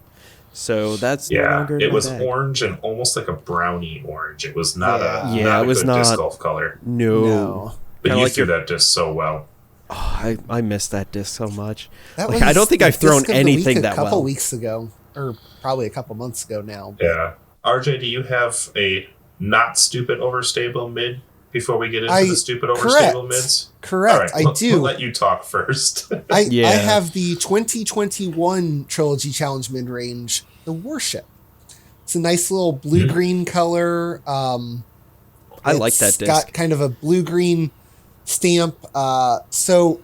So that's no Yeah. longer in It my was bag. orange and almost like a brownie orange. It was not a Yeah, not it a was good disc not- golf color. No. But Kinda you like threw your- that disc so well. Oh, I miss that disc so much. That Like, I don't think the I've thrown disc of the anything week that a couple well. weeks ago, or probably a couple months ago now. Yeah. RJ, do you have a not stupid overstable mid before we get into the stupid overstable correct. mids? Correct, All right, I do. We'll let you talk first. I Yeah. have the 2021 Trilogy Challenge mid-range, the Warship. It's a nice little blue-green color. I like that It's disc. got kind of a blue-green stamp. So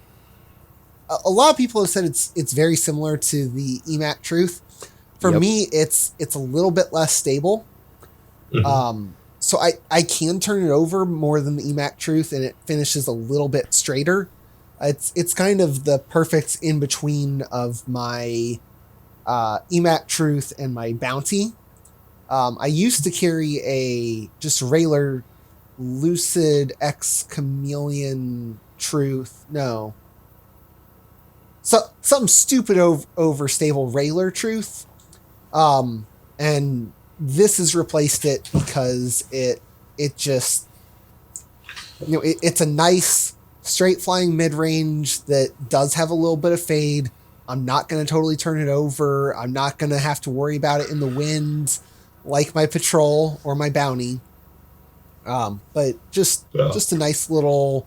a lot of people have said it's very similar to the EMAC Truth. For Yep. me, it's a little bit less stable. So I can turn it over more than the EMAC Truth, and it finishes a little bit straighter. It's kind of the perfect in between of my EMAC Truth and my Bounty. I used to carry a just regular Lucid X Chameleon Truth. No. Something stupid overstable Railer Truth. And this has replaced it because it just, it's a nice straight flying mid-range that does have a little bit of fade. I'm not going to totally turn it over. I'm not going to have to worry about it in the wind like my Patrol or my Bounty. But just a nice little,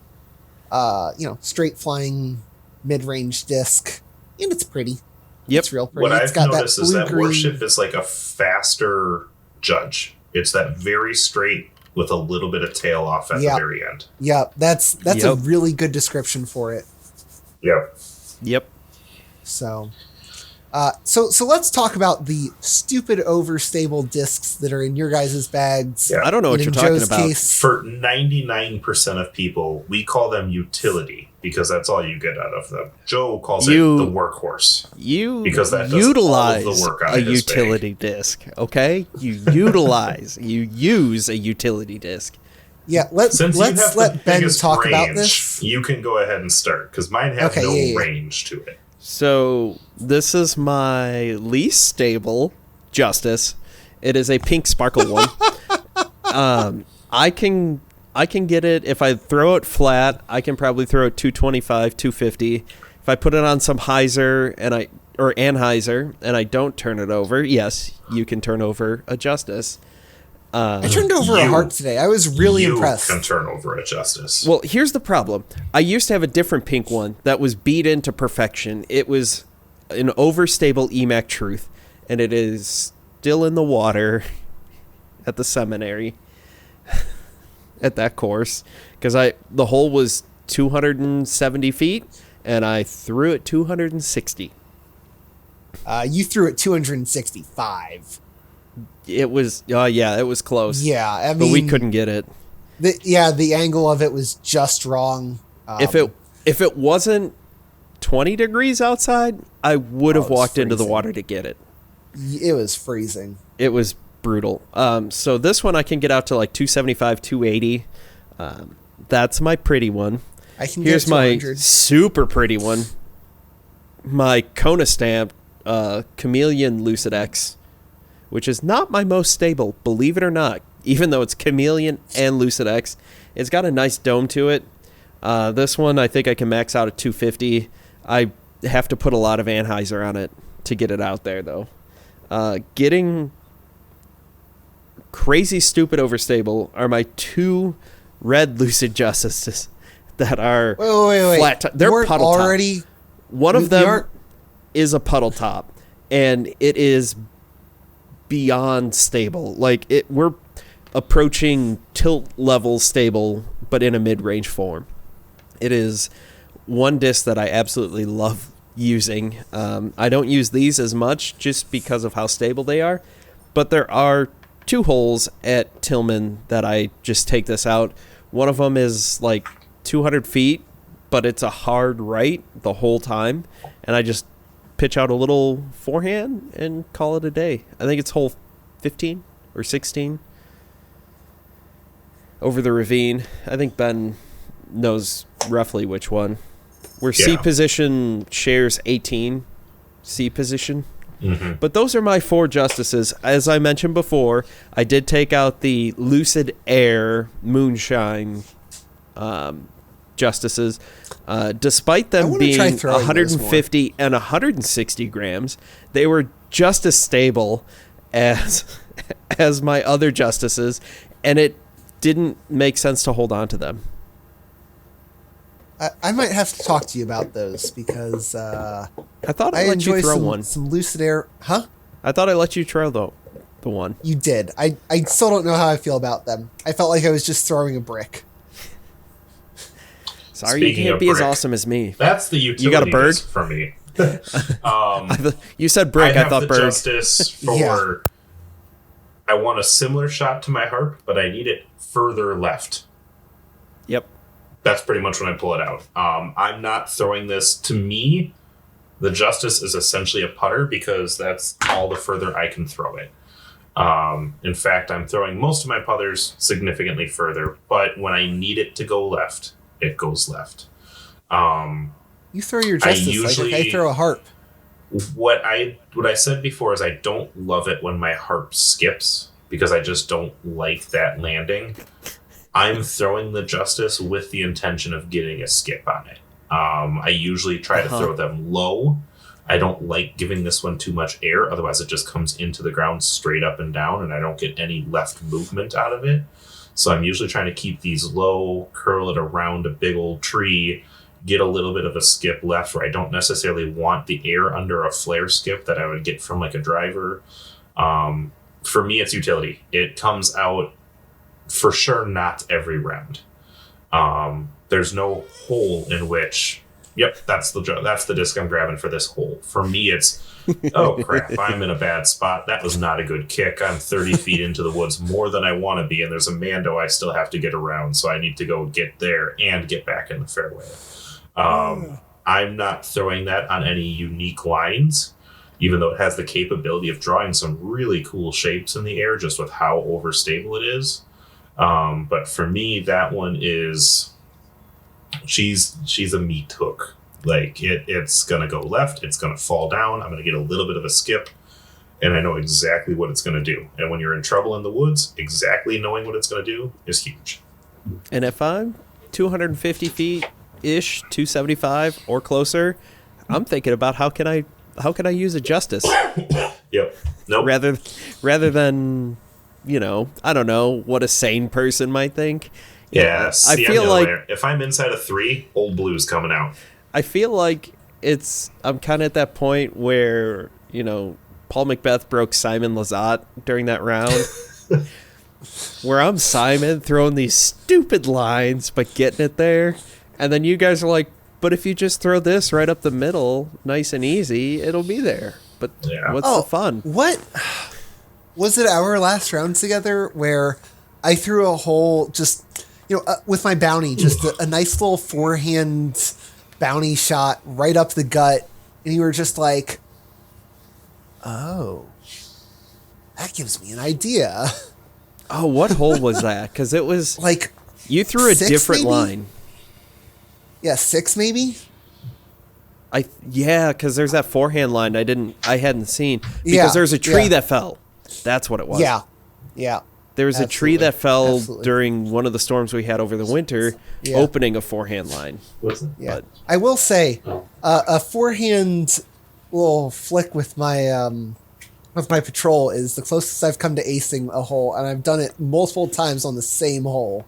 straight flying mid-range disc, and it's pretty. Yep. It's real pretty. What It's I've got noticed is that blue-green- Warship is like a faster judge. It's that very straight with a little bit of tail off at the very end. Yeah, that's a Yep. really good description for it. Yep. Yep. So let's talk about the stupid overstable discs that are in your guys' bags. Yeah. I don't know what And you're in talking Joe's about. case, For 99% of people, we call them utility because that's all you get out of them. Joe calls it the workhorse. Because that does utilize all of the work out a of his utility disc, okay? You use a utility disc. yeah. Let's Since you have let the Ben biggest talk range, about this. you can go ahead and start because mine has Okay, no yeah. range to it. So this is my least stable Justice. It is a pink sparkle one. I can get it if I throw it flat. I can probably throw it 225, 250. If I put it on some Heiser or Anheuser and I don't turn it over, yes, you can turn over a Justice. I turned over a heart today. I was really impressed. You can turn over a Justice. Well, here's the problem. I used to have a different pink one that was beat into perfection. It was an overstable EMAC Truth, and it is still in the water at the seminary at that course because the hole was 270 feet, and I threw it 260. You threw it 265. It was, it was close. Yeah, I mean, but we couldn't get it. The angle of it was just wrong. If it wasn't 20 degrees outside, I would have walked into the freezing. water to get it. It was freezing. It was brutal. So this one I can get out to like 275, 280. That's my pretty one. I can Here's get my 200. super pretty one. My Kona stamp Chameleon Lucid X, which is not my most stable, believe it or not. Even though it's Chameleon and Lucid X, it's got a nice dome to it. This one I think I can max out at 250. I have to put a lot of Anheuser on it to get it out there, though. Getting crazy stupid overstable are my two red Lucid Justices that are Wait. flat. They're Weren't puddle top. already. One of you them aren't- is a puddle top, and it is beyond stable. Like we're approaching tilt level stable, but in a mid-range form. It is one disc that I absolutely love using. I don't use these as much just because of how stable they are, but there are 2 holes at Tillman that I just take this out. One of them is like 200 feet, but it's a hard right the whole time, and I just pitch out a little forehand and call it a day. I think it's hole 15 or 16 over the ravine. I think Ben knows roughly which one. Where C position shares 18 C position. Mm-hmm. But those are my 4 justices. As I mentioned before, I did take out the Lucid Air Moonshine justices. Despite them being 150 and 160 grams, they were just as stable as my other justices, and it didn't make sense to hold on to them. I might have to talk to you about those because I thought I let you throw one. Some Lucid Air, huh? I thought I let you throw the one. You did. I still don't know how I feel about them. I felt like I was just throwing a brick. Sorry, you can't be as awesome as me. That's the utility. You got a bird for me. You said brick. I thought bird. Justice for. I want a similar shot to my harp, but I need it further left. Yep. That's pretty much when I pull it out. I'm not throwing this. To me, the Justice is essentially a putter because that's all the further I can throw it. In fact, I'm throwing most of my putters significantly further, but when I need it to go left, it goes left. You throw your Justice like I throw a harp. What I said before is I don't love it when my harp skips because I just don't like that landing. I'm throwing the Justice with the intention of getting a skip on it. I usually try to throw them low. I don't like giving this one too much air, otherwise it just comes into the ground straight up and down, and I don't get any left movement out of it. So I'm usually trying to keep these low, curl it around a big old tree, get a little bit of a skip left where I don't necessarily want the air under a flare skip that I would get from like a driver. For me, it's utility. It comes out for sure not every round. There's no hole in which, yep, that's the disc I'm grabbing for this hole. For me, it's, oh crap, I'm in a bad spot. That was not a good kick. I'm 30 feet into the woods more than I want to be, and there's a Mando I still have to get around, so I need to go get there and get back in the fairway. I'm not throwing that on any unique lines, even though it has the capability of drawing some really cool shapes in the air just with how overstable it is. But for me, that one is, she's a meat hook. Like it's going to go left. It's going to fall down. I'm going to get a little bit of a skip, and I know exactly what it's going to do. And when you're in trouble in the woods, exactly knowing what it's going to do is huge. And if I'm 250 feet ish, 275 or closer, I'm thinking about how can I use a Justice? Yep. Nope. Rather than, I don't know what a sane person might think. Yeah, I feel like if I'm inside of 3, Old Blue's coming out. I feel like I'm kind of at that point where, Paul Macbeth broke Simon Lizotte during that round. Where I'm Simon throwing these stupid lines, but getting it there. And then you guys are like, but if you just throw this right up the middle, nice and easy, it'll be there. But what's the fun? What was it our last round together where I threw a hole just, with my bounty, just a nice little forehand bounty shot right up the gut. And you were just like, oh, that gives me an idea. Oh, what hole was that? Because it was like you threw a 6, different maybe? line. Yeah, 6 maybe. Because there's that forehand line I hadn't seen because there's a tree that fell. That's what it was. Yeah. There was a tree that fell during one of the storms we had over the winter, opening a forehand line. Yeah, I will say, a forehand little flick with my patrol is the closest I've come to acing a hole, and I've done it multiple times on the same hole.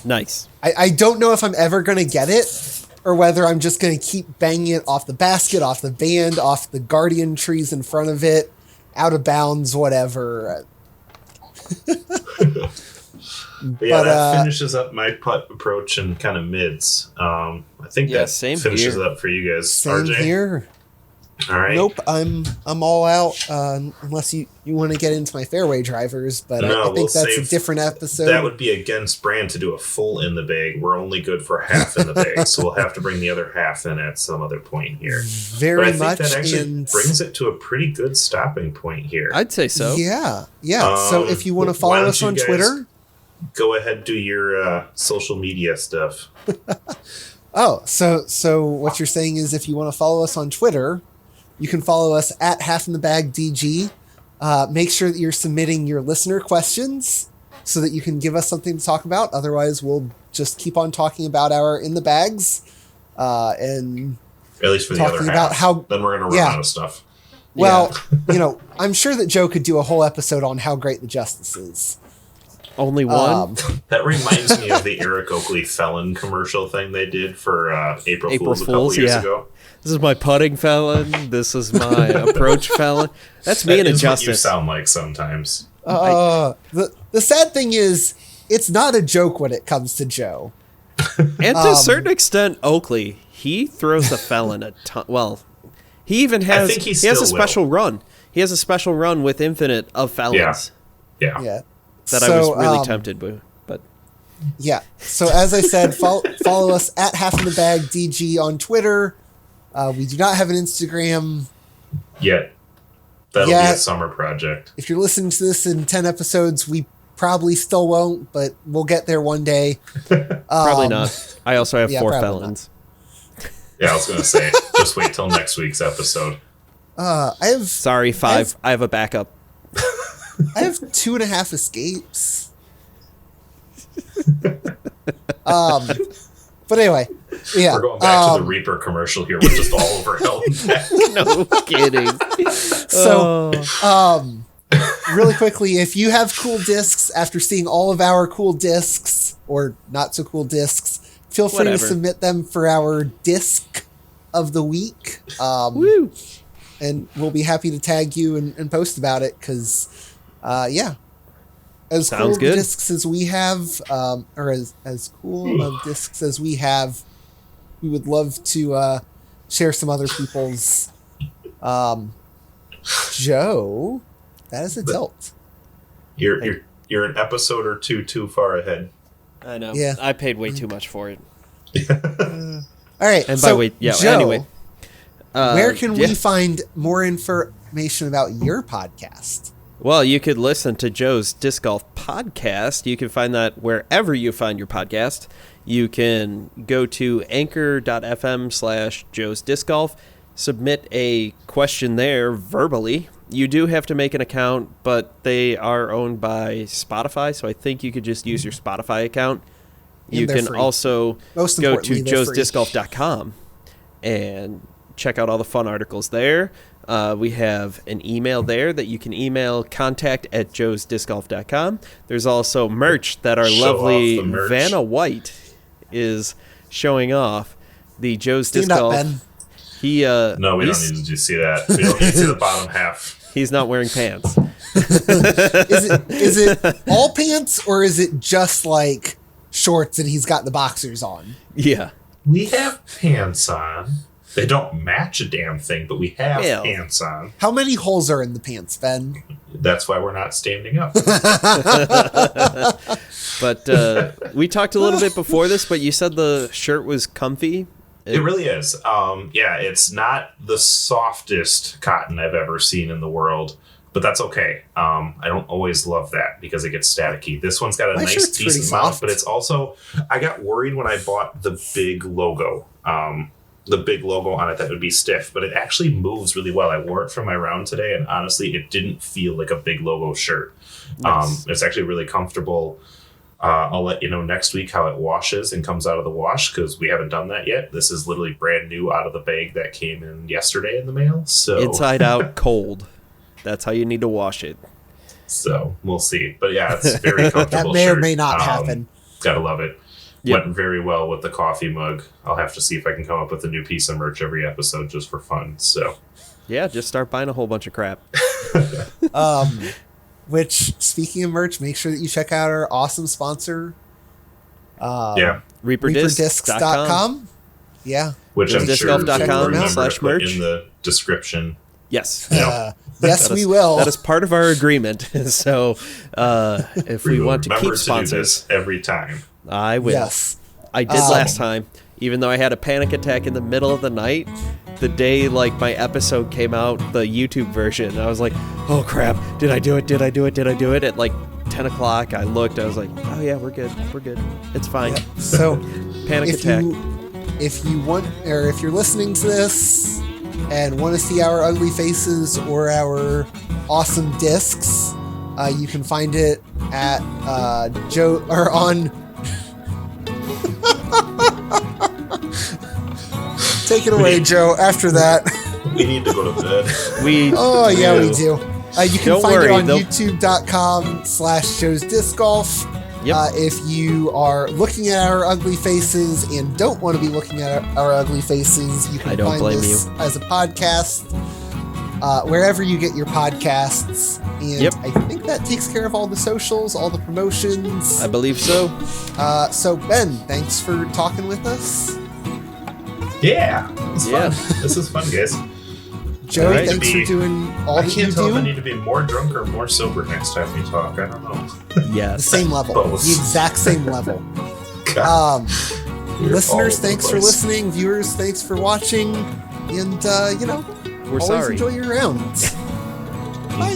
Nice. I don't know if I'm ever going to get it, or whether I'm just going to keep banging it off the basket, off the band, off the guardian trees in front of it, out of bounds, whatever. Yeah, that finishes up my putt approach and kind of mids. I think that finishes it up for you guys. Same RJ? here. All right. Nope, I'm all out. Unless you want to get into my fairway drivers, but I think that's a different episode. That would be against brand to do a full in the bag. We're only good for half in the bag, so we'll have to bring the other half in at some other point here. Very but I much. think that actually brings it to a pretty good stopping point here. I'd say so. Yeah. So if you want to follow us on Twitter, go ahead and do your social media stuff. So what you're saying is if you want to follow us on Twitter, you can follow us at halfinthebagdg. Make sure that you're submitting your listener questions so that you can give us something to talk about. Otherwise, we'll just keep on talking about our in the bags, and at least for the other half. Then we're going to run out of stuff. Well, I'm sure that Joe could do a whole episode on how great the Justice is. Only one? That reminds me of the Eric Oakley Felon commercial thing they did for April Fools a couple years ago. This is my putting felon. This is my approach felon. That's me and a Justice. What you sound like sometimes. The sad thing is, it's not a joke when it comes to Joe. And to a certain extent, Oakley, he throws the felon a ton. Well, he even has. He has a special run. He has a special run with Infinite of felons. Yeah. That I was really tempted by. But yeah. So as I said, follow us at halfinthebagdg on Twitter. We do not have an Instagram yet. That'll be a summer project. If you're listening to this in 10 episodes, we probably still won't, but we'll get there one day. Probably not. I also have 4 felons. Yeah, I was going to say, just wait till next week's episode. Sorry, 5. I have a backup. I have 2.5 escapes. But anyway, yeah. We're going back to the Reaper commercial here. We're just all over hell and back. No kidding. So, really quickly, if you have cool discs after seeing all of our cool discs or not so cool discs, feel free to submit them for our disc of the week. Woo! And we'll be happy to tag you and post about it because, as Sounds cool good. discs as we have, or as cool of discs as we have, we would love to share some other people's. Joe, that is a tilt. You're an episode or two too far ahead. I know. Yeah. I paid way too much for it. All right. And by Joe, anyway. Where can we find more information about your podcast? Well, you could listen to Joe's Disc Golf podcast. You can find that wherever you find your podcast. You can go to anchor.fm/Joe's Disc Golf, submit a question there verbally. You do have to make an account, but they are owned by Spotify, so I think you could just use your Spotify account. You can free. Also Most go to importantly, joesdiscgolf.com and check out all the fun articles there. We have an email there that you can email contact@joesdiscgolf.com. There's also merch that our lovely Vanna White is showing off. The Joe's Disc Golf. Ben. No, we don't need to see that. We don't need to see the bottom half. He's not wearing pants. Is it all pants or is it just like shorts and he's got the boxers on? Yeah. We have pants on. They don't match a damn thing, but we have pants on. How many holes are in the pants, Ben? That's why we're not standing up. But we talked a little bit before this, but you said the shirt was comfy. It really is. Yeah, it's not the softest cotton I've ever seen in the world, but that's okay. I don't always love that because it gets staticky. This one's got a nice, decent mount, but it's also, I got worried when I bought the big logo. The big logo on it that would be stiff, but it actually moves really well. I wore it for my round today, and honestly, it didn't feel like a big logo shirt. Nice. It's actually really comfortable. I'll let you know next week how it washes and comes out of the wash because we haven't done that yet. This is literally brand new out of the bag that came in yesterday in the mail. So inside out, cold. That's how you need to wash it. So we'll see. But yeah, it's very comfortable. That may or may not happen. Gotta love it. Yep. Went very well with the coffee mug. I'll have to see if I can come up with a new piece of merch every episode just for fun. So, Yeah, just start buying a whole bunch of crap. Which, speaking of merch, make sure that you check out our awesome sponsor, ReaperDiscs.com. Yeah. Which I'm sure Discgolf.com we'll /merch. put in the description. Yes. Yes, we will. That is part of our agreement. So if we want to keep Remember sponsors, to do this every time. I will. Yes. I did last time, even though I had a panic attack in the middle of the night. The day my episode came out, the YouTube version, I was like, oh crap, did I do it? At 10 o'clock, I looked, I was like, oh yeah, we're good. It's fine. Yep. So Panic attack. If you want, or if you're listening to this and want to see our ugly faces or our awesome discs, you can find it at Joe or on. Take it away, Joe. After that, We need to go to bed. We we do. You can Don't find worry, it on they'll- youtube.com/Joe's Disc Golf. Yep. If you are looking at our ugly faces and don't want to be looking at our ugly faces, you can I don't find blame this as a podcast wherever you get your podcasts. And Yep. I think that takes care of all the socials, all the promotions. I believe so. So Ben, thanks for talking with us. Yeah. It's Yeah. fun. This is fun, guys. Joe, All right. thanks for doing all I that you can't tell if I do. need to be more drunk or more sober next time we talk. I don't know. The Yes. same level. Both. The exact same level. God, we're all Listeners, over the thanks for place. listening. Viewers, thanks for watching. And, We're always sorry. enjoy your rounds. Bye.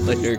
Later.